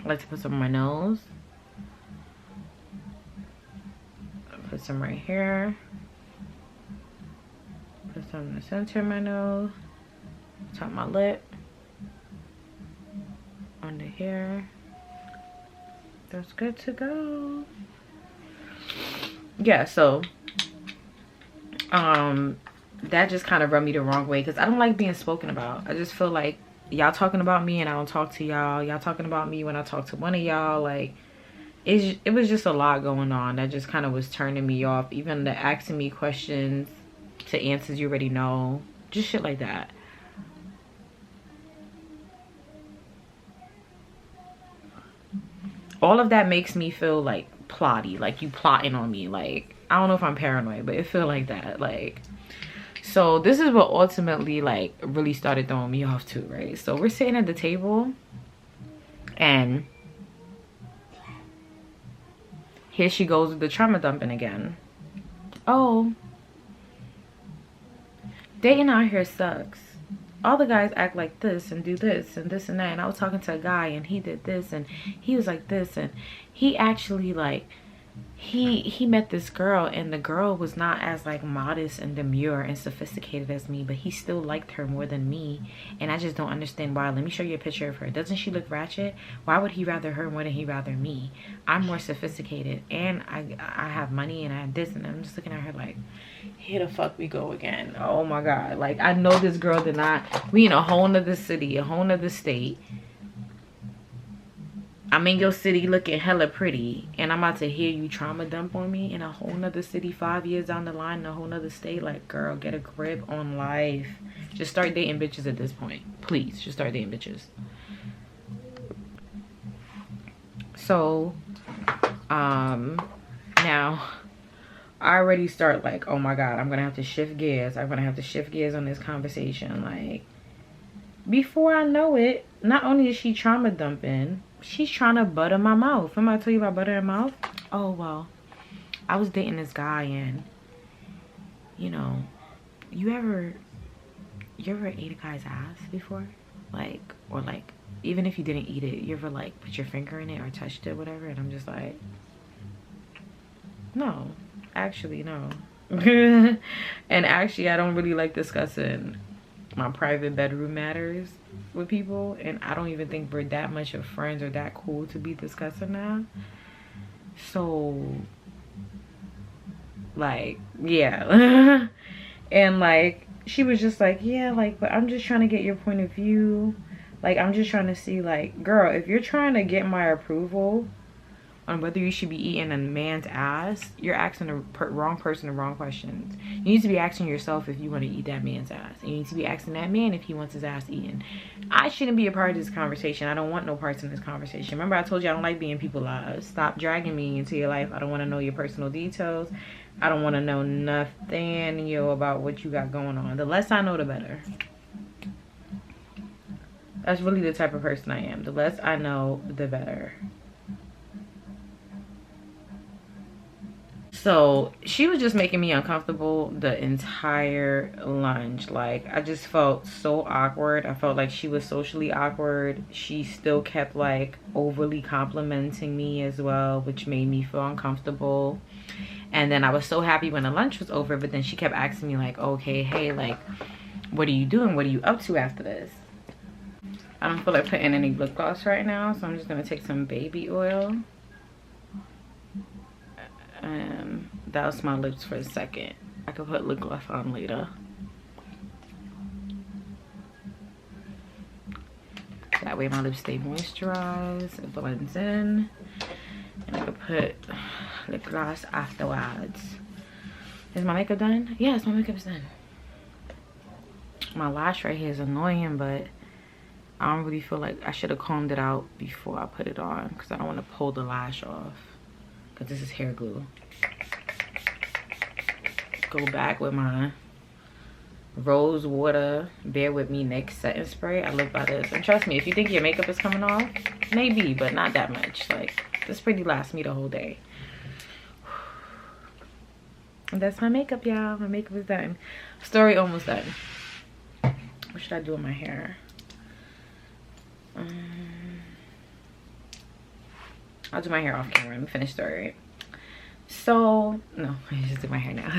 I like to put some on my nose. Put some right here. Put some in the center of my nose. Top of my lip. Under here. That's good to go. Yeah, so that just kind of rubbed me the wrong way, because I don't like being spoken about. I just feel like y'all talking about me and I don't talk to y'all. Y'all talking about me when I talk to one of y'all. Like, it was just a lot going on that just kind of was turning me off. Even the asking me questions to answers you already know, just shit like that. All of that makes me feel like plotty, like you plotting on me. Like, I don't know if I'm paranoid, but it feel like that. Like, so this is what ultimately like really started throwing me off too, right? So we're sitting at the table and here she goes with the trauma dumping again. Oh, dating out here sucks. All the guys act like this and do this and this and that. And I was talking to a guy and he did this and he was like this. And he actually like, he met this girl and the girl was not as like modest and demure and sophisticated as me, but he still liked her more than me. And I just don't understand why. Let me show you a picture of her. Doesn't she look ratchet? Why would he rather her more than he rather me? I'm more sophisticated and I have money and I have this. And I'm just looking at her like, here the fuck we go again. Oh my god. Like, I know this girl did not, we in a whole nother city, a whole nother state. I'm in your city looking hella pretty and I'm about to hear you trauma dump on me in a whole nother city 5 years down the line in a whole nother state. Like, girl, get a grip on life. Just start dating bitches at this point. Please, just start dating bitches. So, now I already start like, oh my god, I'm gonna have to shift gears. I'm gonna have to shift gears on this conversation. Like, before I know it, not only is she trauma dumping, she's trying to butter my mouth. Remember I told you about butter in mouth? Oh, well, I was dating this guy and, you know, you ever ate a guy's ass before? Like, or like, even if you didn't eat it, you ever like put your finger in it or touched it, whatever? And I'm just like, no, actually, no. And actually, I don't really like discussing my private bedroom matters with people, and I don't even think we're that much of friends or that cool to be discussing that. So like, yeah. And like, she was just like, yeah, like, but I'm just trying to get your point of view. Like, I'm just trying to see, like, girl, if you're trying to get my approval on whether you should be eating a man's ass, you're asking the wrong person the wrong questions. You need to be asking yourself if you want to eat that man's ass. And you need to be asking that man if he wants his ass eaten. I shouldn't be a part of this conversation. I don't want no parts in this conversation. Remember I told you I don't like being people's lives. Stop dragging me into your life. I don't want to know your personal details. I don't want to know nothing, yo, about what you got going on. The less I know, the better. That's really the type of person I am. The less I know, the better. So she was just making me uncomfortable the entire lunch. Like, I just felt so awkward. I felt like she was socially awkward. She still kept like overly complimenting me as well, which made me feel uncomfortable. And then I was so happy when the lunch was over, but then she kept asking me like, okay, hey, like, what are you doing? What are you up to after this? I don't feel like putting any lip gloss right now, so I'm just gonna take some baby oil. Douse my lips for a second. I could put lip gloss on later. That way my lips stay moisturized, it blends in. And I could put lip gloss afterwards. Is my makeup done? Yes, my makeup's done. My lash right here is annoying, but I don't really feel like I should have combed it out before I put it on because I don't want to pull the lash off because this is hair glue. Go back with my rose water Bare With Me next setting spray. I live by this, and trust me, if you think your makeup is coming off, maybe, but not that much. Like, this pretty lasts me the whole day. And that's my makeup, y'all. My makeup is done. Story almost done. What should I do with my hair? I'll do my hair off camera. Let me finish story. So, no, I just do my hair now.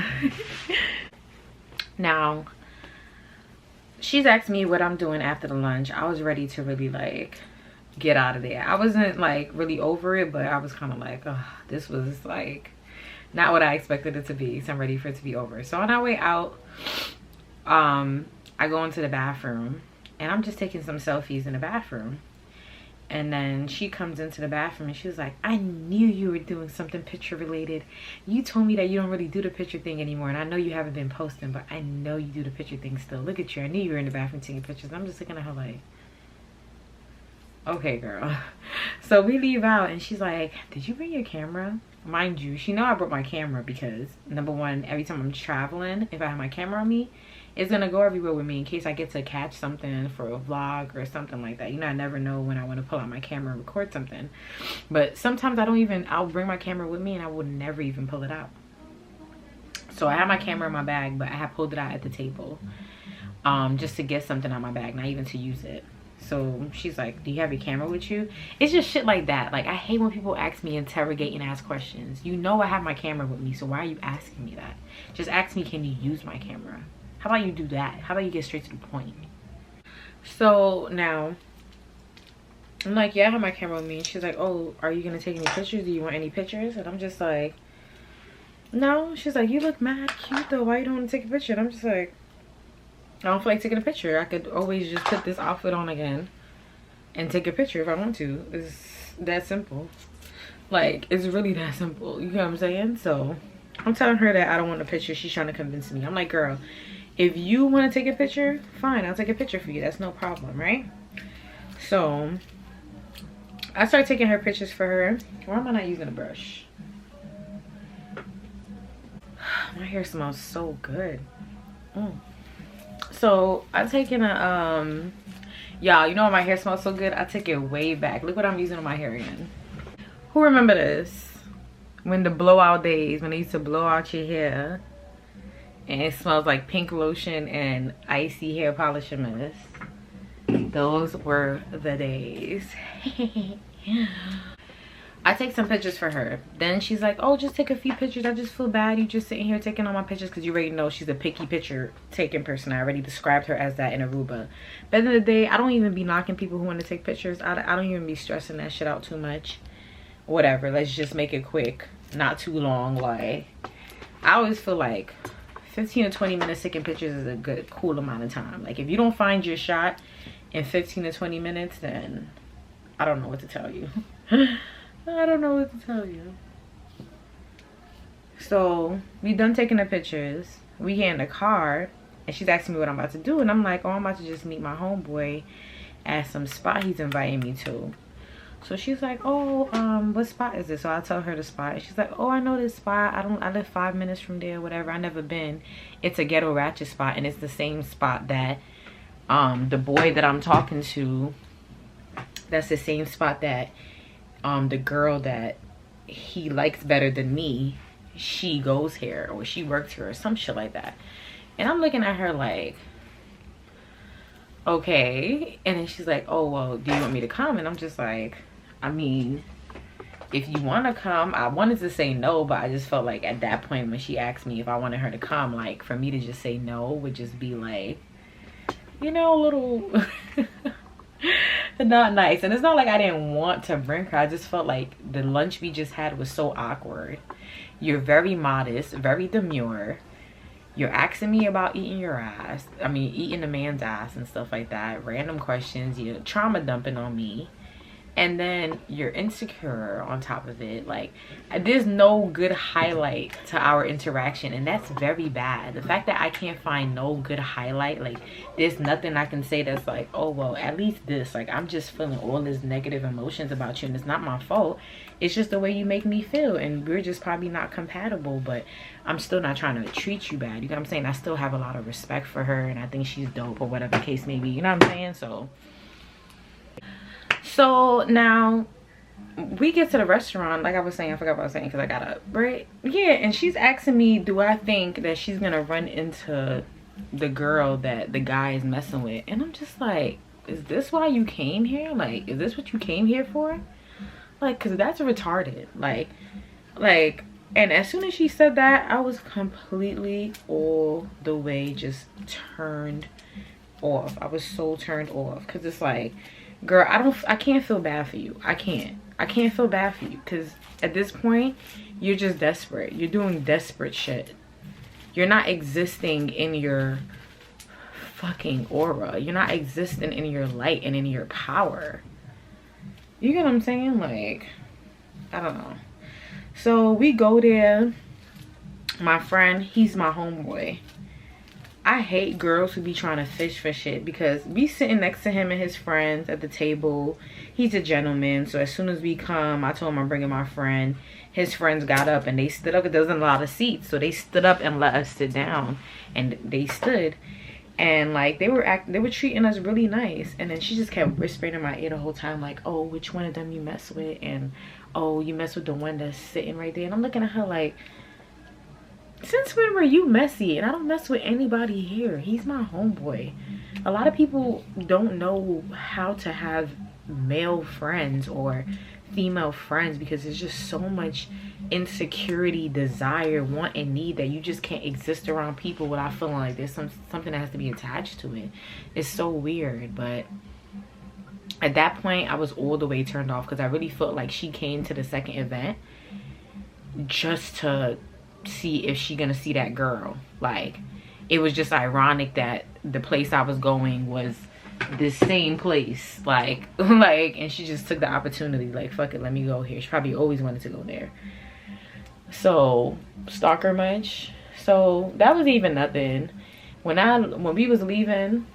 Now, she's asked me what I'm doing after the lunch. I was ready to really like get out of there. I wasn't like really over it, but I was kind of like, oh, this was like not what I expected it to be. So I'm ready for it to be over. So on our way out, I go into the bathroom and I'm just taking some selfies in the bathroom. And then she comes into the bathroom and she was like, I knew you were doing something picture related. You told me that you don't really do the picture thing anymore. And I know you haven't been posting, but I know you do the picture thing still. Look at you. I knew you were in the bathroom taking pictures. I'm just looking at her like, okay, girl. So we leave out and she's like, did you bring your camera? Mind you, she know I brought my camera because, number one, every time I'm traveling, if I have my camera on me, it's gonna go everywhere with me in case I get to catch something for a vlog or something like that. You know, I never know when I want to pull out my camera and record something. But sometimes I'll bring my camera with me and I would never even pull it out. So I have my camera in my bag, but I have pulled it out at the table just to get something out of my bag, not even to use it. So she's like, do you have your camera with you? It's just shit like that. Like, I hate when people ask me, interrogate and ask questions. You know I have my camera with me, so why are you asking me that? Just ask me, can you use my camera? How about you do that? How about you get straight to the point? So now, I'm like, yeah, I have my camera with me. She's like, oh, are you gonna take any pictures? Do you want any pictures? And I'm just like, no. She's like, you look mad cute though. Why you don't want to take a picture? And I'm just like, I don't feel like taking a picture. I could always just put this outfit on again and take a picture if I want to. It's that simple. Like, it's really that simple. You know what I'm saying? So I'm telling her that I don't want a picture. She's trying to convince me. I'm like, girl, if you want to take a picture, fine, I'll take a picture for you. That's no problem, right? So I started taking her pictures for her. Why am I not using a brush? My hair smells so good. So I've taken a y'all, you know my hair smells so good, I take it way back. Look what I'm using on my hair again. Who remember this? When the blowout days, when they used to blow out your hair and it smells like pink lotion and icy hair polish mist. Those were the days. I take some pictures for her. Then she's like, oh, just take a few pictures. I just feel bad you just sitting here taking all my pictures, because you already know she's a picky picture taking person. I already described her as that in Aruba. But at the end of the day, I don't even be knocking people who want to take pictures. I don't even be stressing that shit out too much. Whatever, let's just make it quick, not too long. Like, I always feel like 15 to 20 minutes taking pictures is a good, cool amount of time. Like, if you don't find your shot in 15 to 20 minutes, then I don't know what to tell you. I don't know what to tell you. So we done taking the pictures. We get in the car and she's asking me what I'm about to do, and I'm like, oh, I'm about to just meet my homeboy at some spot he's inviting me to. So she's like, oh, what spot is this? So I tell her the spot and she's like, oh, I know this spot. I live 5 minutes from there, whatever. I never been. It's a ghetto ratchet spot, and it's the same spot that the boy that I'm talking to, that's the same spot that the girl that he likes better than me, she goes here, or she works here, or some shit like that. And I'm looking at her like, okay. And then she's like, oh, well, do you want me to come? And I'm just like, I mean, if you want to come. I wanted to say no, but I just felt like at that point when she asked me if I wanted her to come, like, for me to just say no would just be like, you know, a little not nice. And it's not like I didn't want to bring her. I just felt like the lunch we just had was so awkward. You're very modest, very demure. You're asking me about eating your ass. I mean, eating a man's ass and stuff like that. Random questions. You're trauma dumping on me. And then you're insecure on top of it. Like, there's no good highlight to our interaction, and that's very bad. The fact that I can't find no good highlight, like, there's nothing I can say that's like, oh, well, at least this. Like, I'm just feeling all these negative emotions about you, and it's not my fault. It's just the way you make me feel, and we're just probably not compatible, but I'm still not trying to treat you bad. You know what I'm saying? I still have a lot of respect for her, and I think she's dope, or whatever the case may be. You know what I'm saying? So now we get to the restaurant. Like I was saying, I forgot what I was saying because I got up, right? Yeah, and she's asking me, do I think that she's gonna run into the girl that the guy is messing with? And I'm just like, is this why you came here? Like, is this what you came here for? Like, because that's retarded. Like, and as soon as she said that, I was completely all the way just turned off. I was so turned off because it's like, girl, I can't feel bad for you. I can't feel bad for you, because at this point you're just desperate. You're doing desperate shit. You're not existing in your fucking aura. You're not existing in your light and in your power. You get what I'm saying? Like, I don't know. So we go there. My friend, he's my homeboy. I hate girls who be trying to fish for shit, because we sitting next to him and his friends at the table. He's a gentleman, so as soon as we come, I told him I'm bringing my friend. His friends got up and they stood up. There wasn't a lot of seats, so they stood up and let us sit down, and they stood. And like they were treating us really nice. And then she just kept whispering in my ear the whole time, like, oh, which one of them you mess with, and oh, you mess with the one that's sitting right there. And I'm looking at her like, since when were you messy? And I don't mess with anybody here. He's my homeboy. A lot of people don't know how to have male friends or female friends, because there's just so much insecurity, desire, want, and need that you just can't exist around people without feeling like there's something that has to be attached to it. It's so weird. But at that point, I was all the way turned off, because I really felt like she came to the second event just to see if she gonna see that girl. Like, it was just ironic that the place I was going was the same place, like and she just took the opportunity, like, fuck it, let me go here. She probably always wanted to go there. So, stalker much. So that was even nothing. When we was leaving,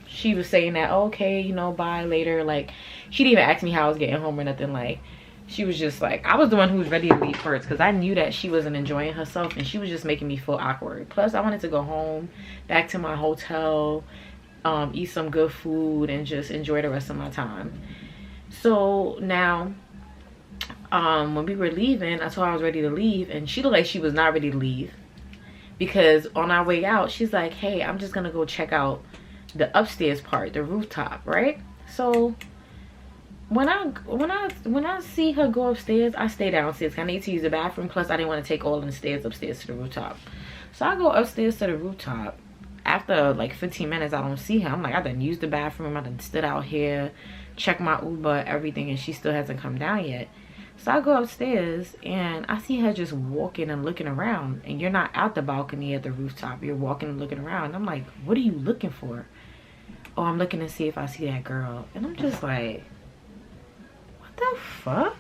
she was saying that, okay, you know, bye later. Like, she didn't even ask me how I was getting home or nothing. Like, she was just like, I was the one who was ready to leave first, because I knew that she wasn't enjoying herself, and she was just making me feel awkward. Plus, I wanted to go home, back to my hotel, eat some good food, and just enjoy the rest of my time. So now, when we were leaving, I told her I was ready to leave, and she looked like she was not ready to leave, because on our way out, she's like, hey, I'm just gonna go check out the upstairs part, the rooftop, right? So when I see her go upstairs, I stay downstairs. I need to use the bathroom. Plus, I didn't want to take all of the stairs upstairs to the rooftop. So I go upstairs to the rooftop. After like 15 minutes, I don't see her. I'm like, I done used the bathroom. I done stood out here, checked my Uber, everything, and she still hasn't come down yet. So I go upstairs, and I see her just walking and looking around. And you're not out the balcony at the rooftop. You're walking and looking around. I'm like, what are you looking for? Oh, I'm looking to see if I see that girl. And I'm just like, the fuck?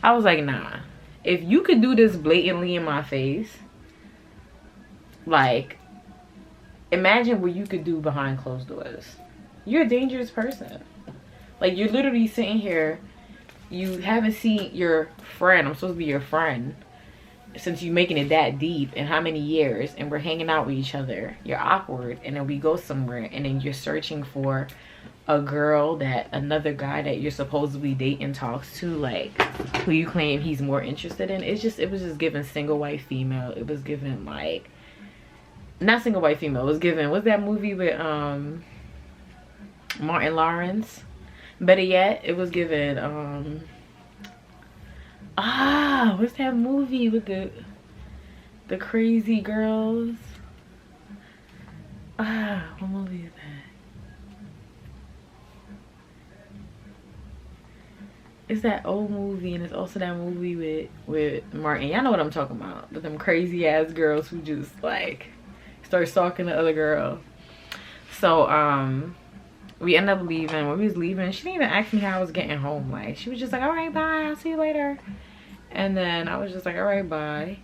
I was like, nah, if you could do this blatantly in my face, like, imagine what you could do behind closed doors. You're a dangerous person. Like, you're literally sitting here, you haven't seen your friend, I'm supposed to be your friend, since you making it that deep in how many years, and we're hanging out with each other. You're awkward, and then we go somewhere, and then you're searching for a girl that another guy that you're supposedly dating talks to, like, who you claim he's more interested in. It was just giving single white female. It was giving, like, not single white female, it was giving, what's that movie with Martin Lawrence? Better yet, it was giving what's that movie with the crazy girls? What movie is that? It's that old movie, and it's also that movie with Martin. Y'all know what I'm talking about. With them crazy ass girls who just like start stalking the other girl. So we ended up leaving. When we was leaving, she didn't even ask me how I was getting home. Like, she was just like, all right, bye, I'll see you later. And then I was just like, all right, bye.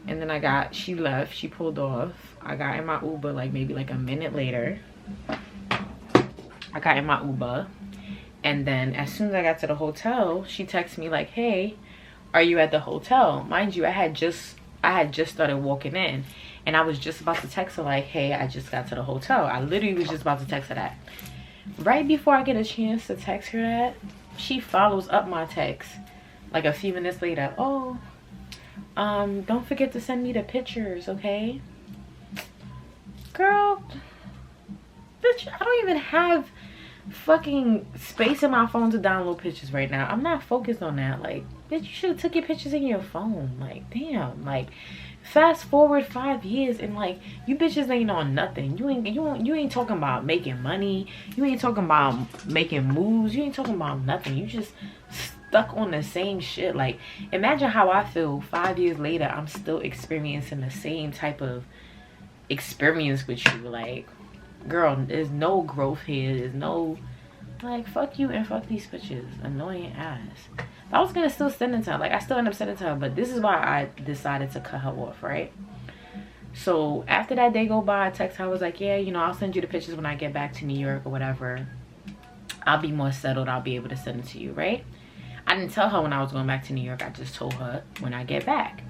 And then she left, she pulled off. I got in my Uber like maybe like a minute later. I got in my Uber. And then as soon as I got to the hotel, she texted me like, hey, are you at the hotel? Mind you, I had just started walking in, and I was just about to text her like, hey, I just got to the hotel. I literally was just about to text her that. Right before I get a chance to text her that, she follows up my text like a few minutes later. Oh, don't forget to send me the pictures, okay? Girl, bitch, I don't even have fucking space in my phone to download pictures right now. I'm not focused on that. Like, bitch, you should have took your pictures in your phone. Like, damn. Like, fast forward 5 years, and like, you bitches ain't on nothing. You ain't talking about making money. You ain't talking about making moves. You ain't talking about nothing. You just stuck on the same shit. Like, imagine how I feel 5 years later. I'm still experiencing the same type of experience with you. Like, girl, there's no growth here. There's no Like, fuck you and fuck these bitches. Annoying ass. I was gonna still send it to her. Like, I still end up sending it to her, but this is why I decided to cut her off, right? So after that day go by, I text her. I was like, yeah, you know, I'll send you the pictures when I get back to New York or whatever. I'll be more settled. I'll be able to send it to you, right? I didn't tell her when I was going back to New York. I just told her when I get back.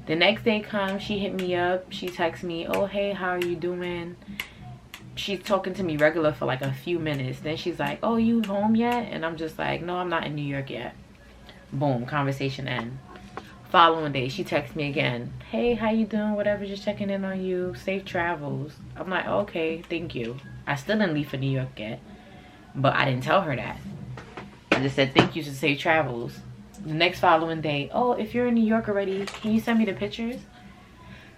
The next day comes, she hit me up. She texts me, oh, hey, how are you doing? She's talking to me regular for like a few minutes. Then she's like, oh, you home yet? And I'm just like, no, I'm not in New York yet. Boom, conversation end. Following day, she texts me again. Hey, how you doing? Whatever, just checking in on you. Safe travels. I'm like, okay, thank you. I still didn't leave for New York yet. But I didn't tell her that. I just said, thank you to safe travels. The next following day, oh, if you're in New York already, can you send me the pictures?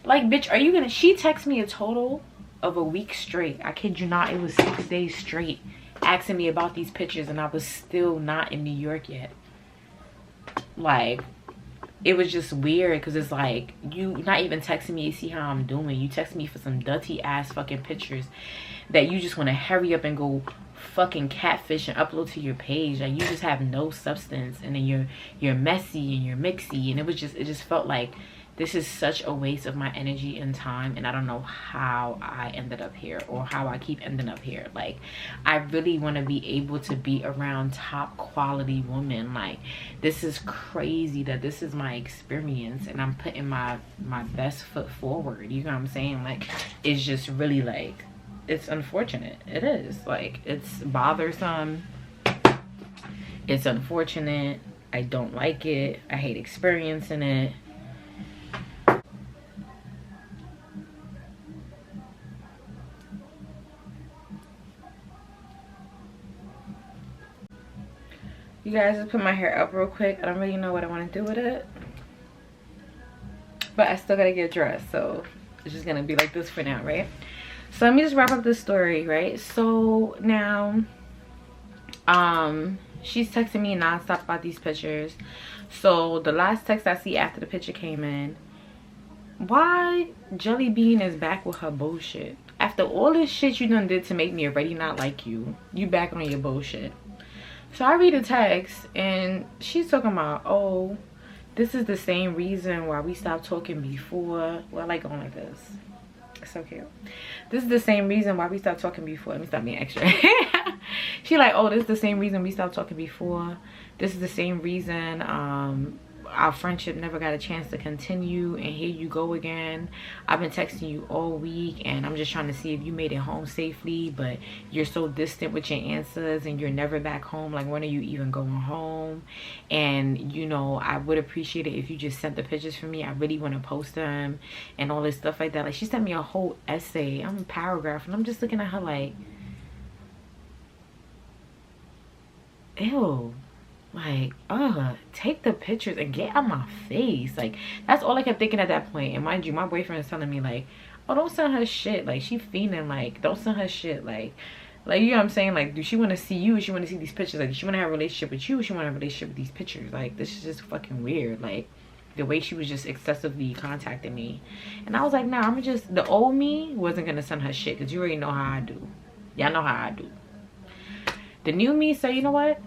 Like, bitch, are you gonna... She texted me a total of a week straight. I kid you not, it was 6 days straight asking me about these pictures, and I was still not in New York yet. Like, it was just weird, because it's like, you not even texting me to see how I'm doing. You text me for some dirty ass fucking pictures that you just want to hurry up and go fucking catfish and upload to your page. Like, you just have no substance, and then you're messy and you're mixy, and it just felt like this is such a waste of my energy and time, and I don't know how I ended up here or how I keep ending up here. Like, I really want to be able to be around top quality women. Like, this is crazy that this is my experience and I'm putting my best foot forward. You know what I'm saying? Like, it's just really, like, it's unfortunate. It is. Like, it's bothersome. It's unfortunate. I don't like it. I hate experiencing it. You guys, just put my hair up real quick. I don't really know what I want to do with it, but I still gotta get dressed, so it's just gonna be like this for now, right? So let me just wrap up this story, right? So now she's texting me nonstop about these pictures. So the last text I see after the picture came in, why Jelly Bean is back with her bullshit after all this shit you done did to make me already not like you. You back on your bullshit. So I read a text and she's talking about, oh, this is the same reason why we stopped talking before. Well, I like going like this. It's so cute. This is the same reason why we stopped talking before. Let me stop being extra. She like, oh, this is the same reason we stopped talking before. This is the same reason our friendship never got a chance to continue, and here you go again. I've been texting you all week and I'm just trying to see if you made it home safely, but you're so distant with your answers and you're never back home. Like, when are you even going home? And you know, I would appreciate it if you just sent the pictures for me. I really want to post them and all this stuff like that. Like, she sent me a whole essay, a paragraph, and I'm just looking at her like, ew. Like, take the pictures and get out my face. Like, that's all I kept thinking at that point. And mind you, my boyfriend is telling me like, oh, don't send her shit. Like, she fiending. Like, don't send her shit. Like, you know what I'm saying? Like, do she want to see you? Or she want to see these pictures? Like, does she want to have a relationship with you? Or she want to have a relationship with these pictures? Like, this is just fucking weird. Like, the way she was just excessively contacting me. And I was like, nah, I'm just, the old me wasn't gonna send her shit, because you already know how I do. Y'all know how I do. The new me said, you know what?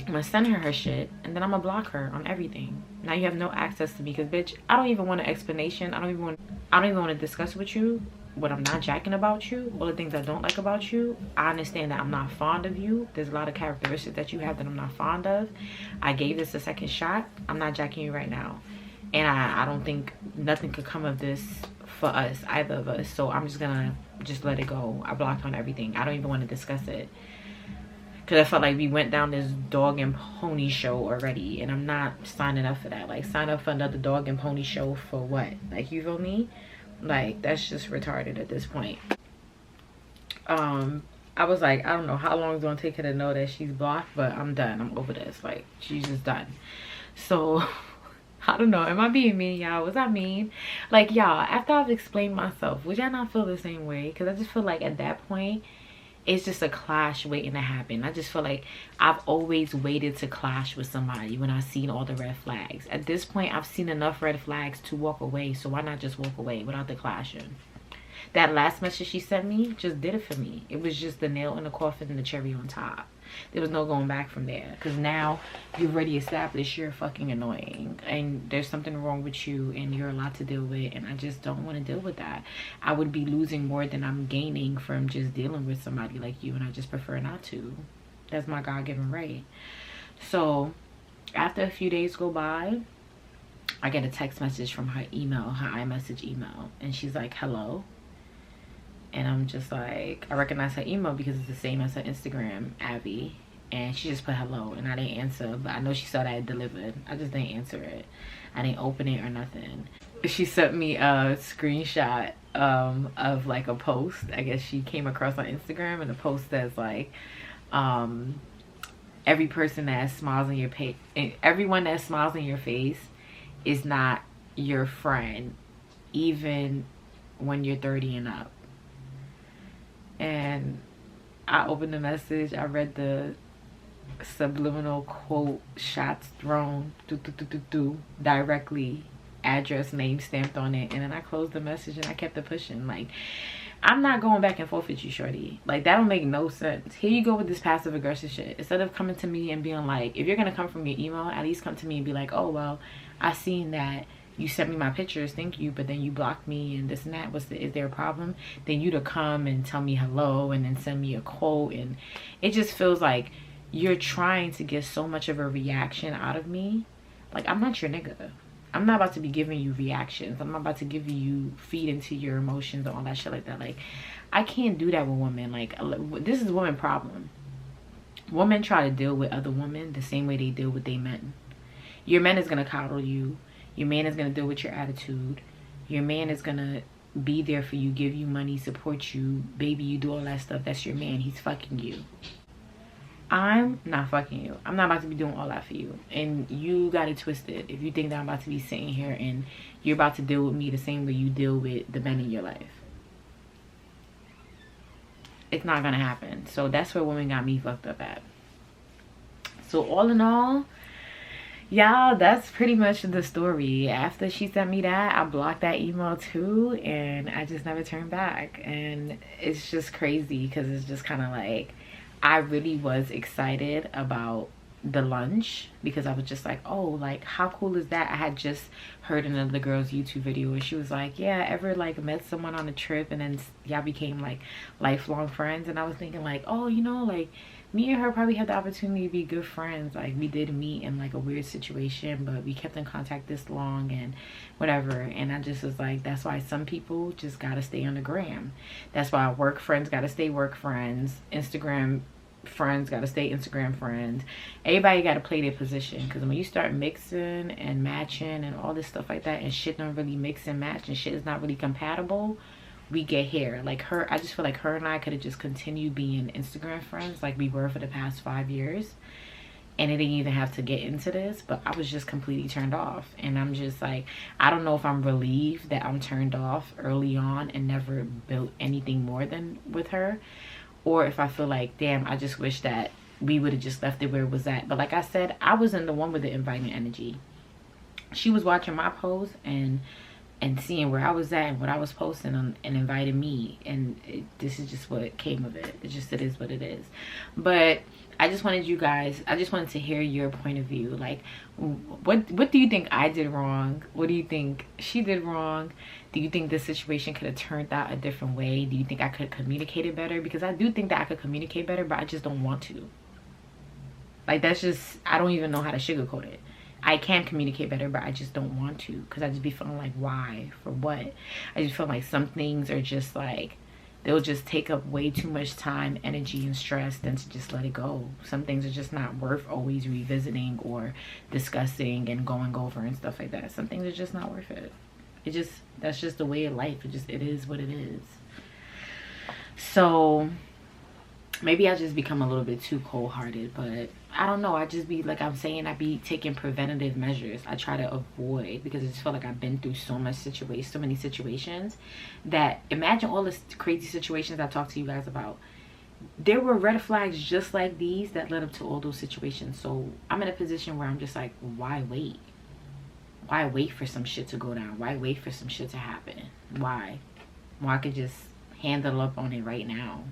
I'm gonna send her shit, and then I'm gonna block her on everything. Now you have no access to me, because bitch, I don't even want an explanation. I don't even want to discuss with you what I'm not jacking about you, all the things I don't like about you. I understand that I'm not fond of you. There's a lot of characteristics that you have that I'm not fond of. I gave this a second shot. I'm not jacking you right now, and I don't think nothing could come of this for us, either of us. So I'm just gonna let it go. I blocked on everything. I don't even want to discuss it, because I felt like we went down this dog and pony show already, and I'm not signing up for that. Like, sign up for another dog and pony show for what? Like, you feel me? Like, that's just retarded at this point. I was like, I don't know how long it's gonna take her to know that she's blocked, but I'm done. I'm over this. Like, she's just done. So I don't know, am I being mean, y'all? Was I mean? Like, y'all, after I've explained myself, would y'all not feel the same way? Because I just feel like at that point, it's just a clash waiting to happen. I just feel like I've always waited to clash with somebody when I've seen all the red flags. At this point, I've seen enough red flags to walk away, so why not just walk away without the clashing? That last message she sent me just did it for me. It was just the nail in the coffin and the cherry on top. There was no going back from there, because now you've already established you're fucking annoying and there's something wrong with you and you're a lot to deal with, and I just don't want to deal with that. I would be losing more than I'm gaining from just dealing with somebody like you, and I just prefer not to. That's my God-given right. So after a few days go by, I get a text message from her email, her iMessage email, and she's like, hello. And I'm just like, I recognize her email because it's the same as her Instagram, Abby. And she just put hello, and I didn't answer, but I know she saw that it delivered. I just didn't answer it. I didn't open it or nothing. She sent me a screenshot of like a post. I guess she came across on Instagram, and the post says like, every person that smiles on your face, everyone that smiles on your face is not your friend, even when you're 30 and up. And I opened the message, I read the subliminal quote, shots thrown, directly, address, name stamped on it, and then I closed the message and I kept it pushing. Like, I'm not going back and forth with you, shorty. Like, that don't make no sense. Here you go with this passive aggressive shit. Instead of coming to me and being like, if you're gonna come from your email, at least come to me and be like, oh well, I seen that you sent me my pictures, thank you, but then you blocked me and this and that. Is there a problem? Then you to come and tell me hello and then send me a quote, and it just feels like you're trying to get so much of a reaction out of me. Like, I'm not your nigga. I'm not about to be giving you reactions. I'm not about to give you, feed into your emotions and all that shit like that. Like, I can't do that with women. Like, this is a woman problem. Women try to deal with other women the same way they deal with their men. Your man is gonna coddle you. Your man is gonna deal with your attitude. Your man is gonna be there for you, give you money, support you, baby you, do all that stuff. That's your man. He's fucking you. I'm not fucking you. I'm not about to be doing all that for you. And you got it twisted if you think that I'm about to be sitting here and you're about to deal with me the same way you deal with the men in your life. It's not gonna happen. So that's where women got me fucked up at. So all in all, y'all, that's pretty much the story. After she sent me that, I blocked that email too, and I just never turned back. And it's just crazy because it's just kind of like, I really was excited about the lunch because I was just like, oh, like, how cool is that? I had just heard another girl's YouTube video where she was like, yeah, ever like met someone on a trip and then y'all became like lifelong friends? And I was thinking like, oh, you know, like, me and her probably had the opportunity to be good friends. Like, we did meet in like a weird situation, but we kept in contact this long and whatever. And I just was like, that's why some people just gotta stay on the gram. That's why work friends gotta stay work friends. Instagram friends gotta stay Instagram friends. Everybody gotta play their position, because when you start mixing and matching and all this stuff like that, and shit don't really mix and match and shit is not really compatible, we get here. Like, her, I just feel like her and I could have just continued being Instagram friends like we were for the past 5 years, and it didn't even have to get into this. But I was just completely turned off, and I'm just like, I don't know if I'm relieved that I'm turned off early on and never built anything more than with her, or if I feel like, damn, I just wish that we would have just left it where it was at. But like I said, I wasn't the one with the inviting energy. She was watching my post and seeing where I was at and what I was posting and invited me, and this is just what came of it. It is what it is. But I just wanted you guys, I just wanted to hear your point of view. Like, what do you think I did wrong? What do you think she did wrong? Do you think this situation could have turned out a different way? Do you think I could have communicated better? Because I do think that I could communicate better, but I just don't want to. Like, that's just, I don't even know how to sugarcoat it. I can communicate better, but I just don't want to, because I just be feeling like, why? For what? I just feel like some things are just like, they'll just take up way too much time, energy, and stress than to just let it go. Some things are just not worth always revisiting or discussing and going over and stuff like that. Some things are just not worth it. That's just the way of life. It is what it is. So maybe I just become a little bit too cold-hearted, but I don't know. I just be like I'm saying, I be taking preventative measures. I try to avoid, because I just feel like I've been through so many situations that, imagine all the crazy situations I talked to you guys about. There were red flags just like these that led up to all those situations. So I'm in a position where I'm just like, why wait? Why wait for some shit to go down? Why wait for some shit to happen? Why Well, I could just handle up on it right now.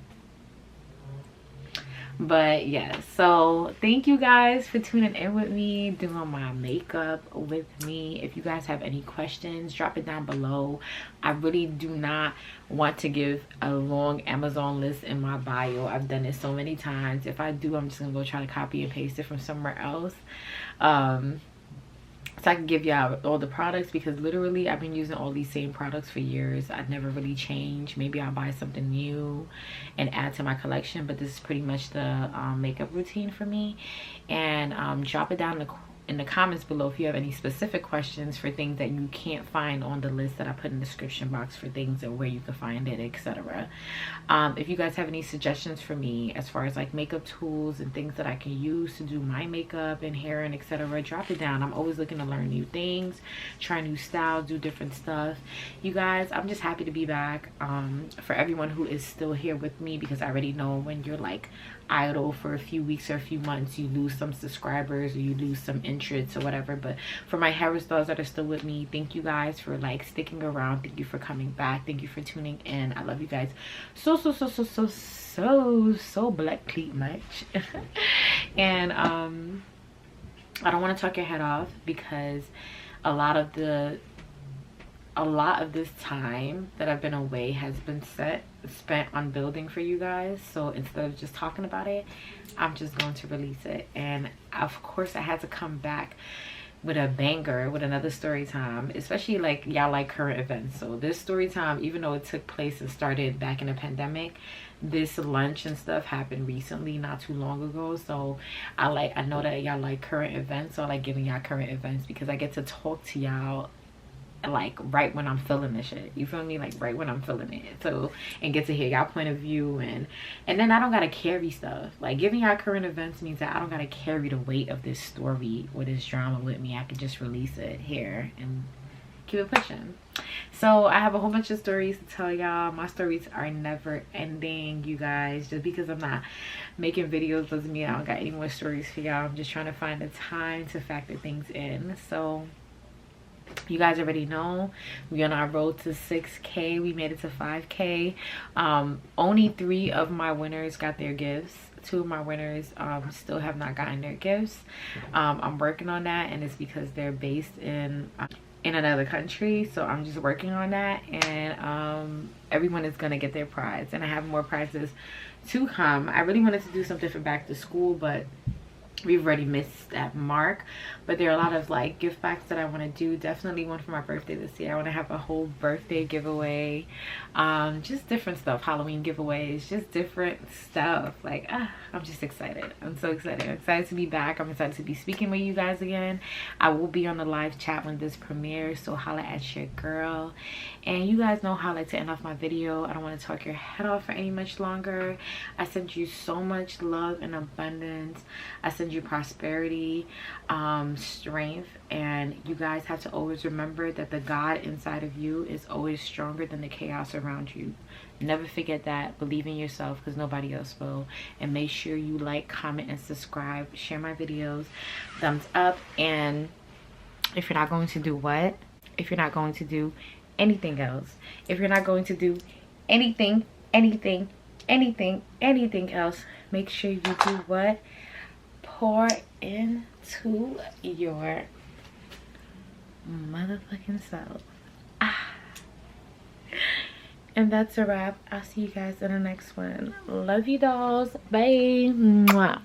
But yeah, so thank you guys for tuning in with me, doing my makeup with me. If you guys have any questions, drop it down below. I really do not want to give a long Amazon list in my bio. I've done it so many times. If I do, I'm just gonna go try to copy and paste it from somewhere else, so I can give y'all all the products, because literally I've been using all these same products for years. I'd never really changed. Maybe I'll buy something new and add to my collection, but this is pretty much the makeup routine for me. And drop it down in the comments below if you have any specific questions for things that you can't find on the list that I put in the description box, for things or where you can find it, etc. If you guys have any suggestions for me as far as like makeup tools and things that I can use to do my makeup and hair and etc., drop it down. I'm always looking to learn new things, try new styles, do different stuff. You guys, I'm just happy to be back. For everyone who is still here with me, because I already know when you're like idle for a few weeks or a few months, you lose some subscribers or you lose some interests or whatever. But for my HARASDOLLS that are still with me, thank you guys for like sticking around. Thank you for coming back. Thank you for tuning in. I love you guys so blackly much. And I don't want to talk your head off, because a lot of this time that I've been away has been spent on building for you guys. So instead of just talking about it, I'm just going to release it. And of course I had to come back with a banger, with another story time, especially like y'all like current events. So this story time, even though it took place and started back in the pandemic, this lunch and stuff happened recently, not too long ago. So I know that y'all like current events, so I like giving y'all current events, because I get to talk to y'all like right when I'm feeling this shit, you feel me, like right when I'm feeling it. So, and get to hear y'all point of view, and then I don't gotta carry stuff. Like giving y'all current events means that I don't gotta carry the weight of this story or this drama with me. I can just release it here and keep it pushing. So I have a whole bunch of stories to tell y'all. My stories are never ending, you guys. Just because I'm not making videos doesn't mean I don't got any more stories for y'all. I'm just trying to find the time to factor things in. So you guys already know we on our road to 6K. We made it to 5K. Only 3 of my winners got their gifts. 2 of my winners still have not gotten their gifts. I'm working on that, and it's because they're based in another country, so I'm just working on that. And everyone is gonna get their prize, and I have more prizes to come. I really wanted to do something for back to school, but we've already missed that mark. But there are a lot of like gift packs that I want to do. Definitely one for my birthday this year. I want to have a whole birthday giveaway, just different stuff, Halloween giveaways, just different stuff. Like I'm just excited. I'm so excited. I'm excited to be back. I'm excited to be speaking with you guys again. I will be on the live chat when this premieres, so holla at your girl. And you guys know how I like to end off my video. I don't want to talk your head off for any much longer. I send you so much love and abundance. I send you prosperity, strength, and you guys have to always remember that the God inside of you is always stronger than the chaos around you. Never forget that. Believe in yourself, because nobody else will. And make sure you like, comment, and subscribe. Share my videos, thumbs up. And if you're not going to do what? If you're not going to do anything else, if you're not going to do anything else, make sure you do what? Pour into your motherfucking self. And that's a wrap. I'll see you guys in the next one. Love you, dolls. Bye. Mwah.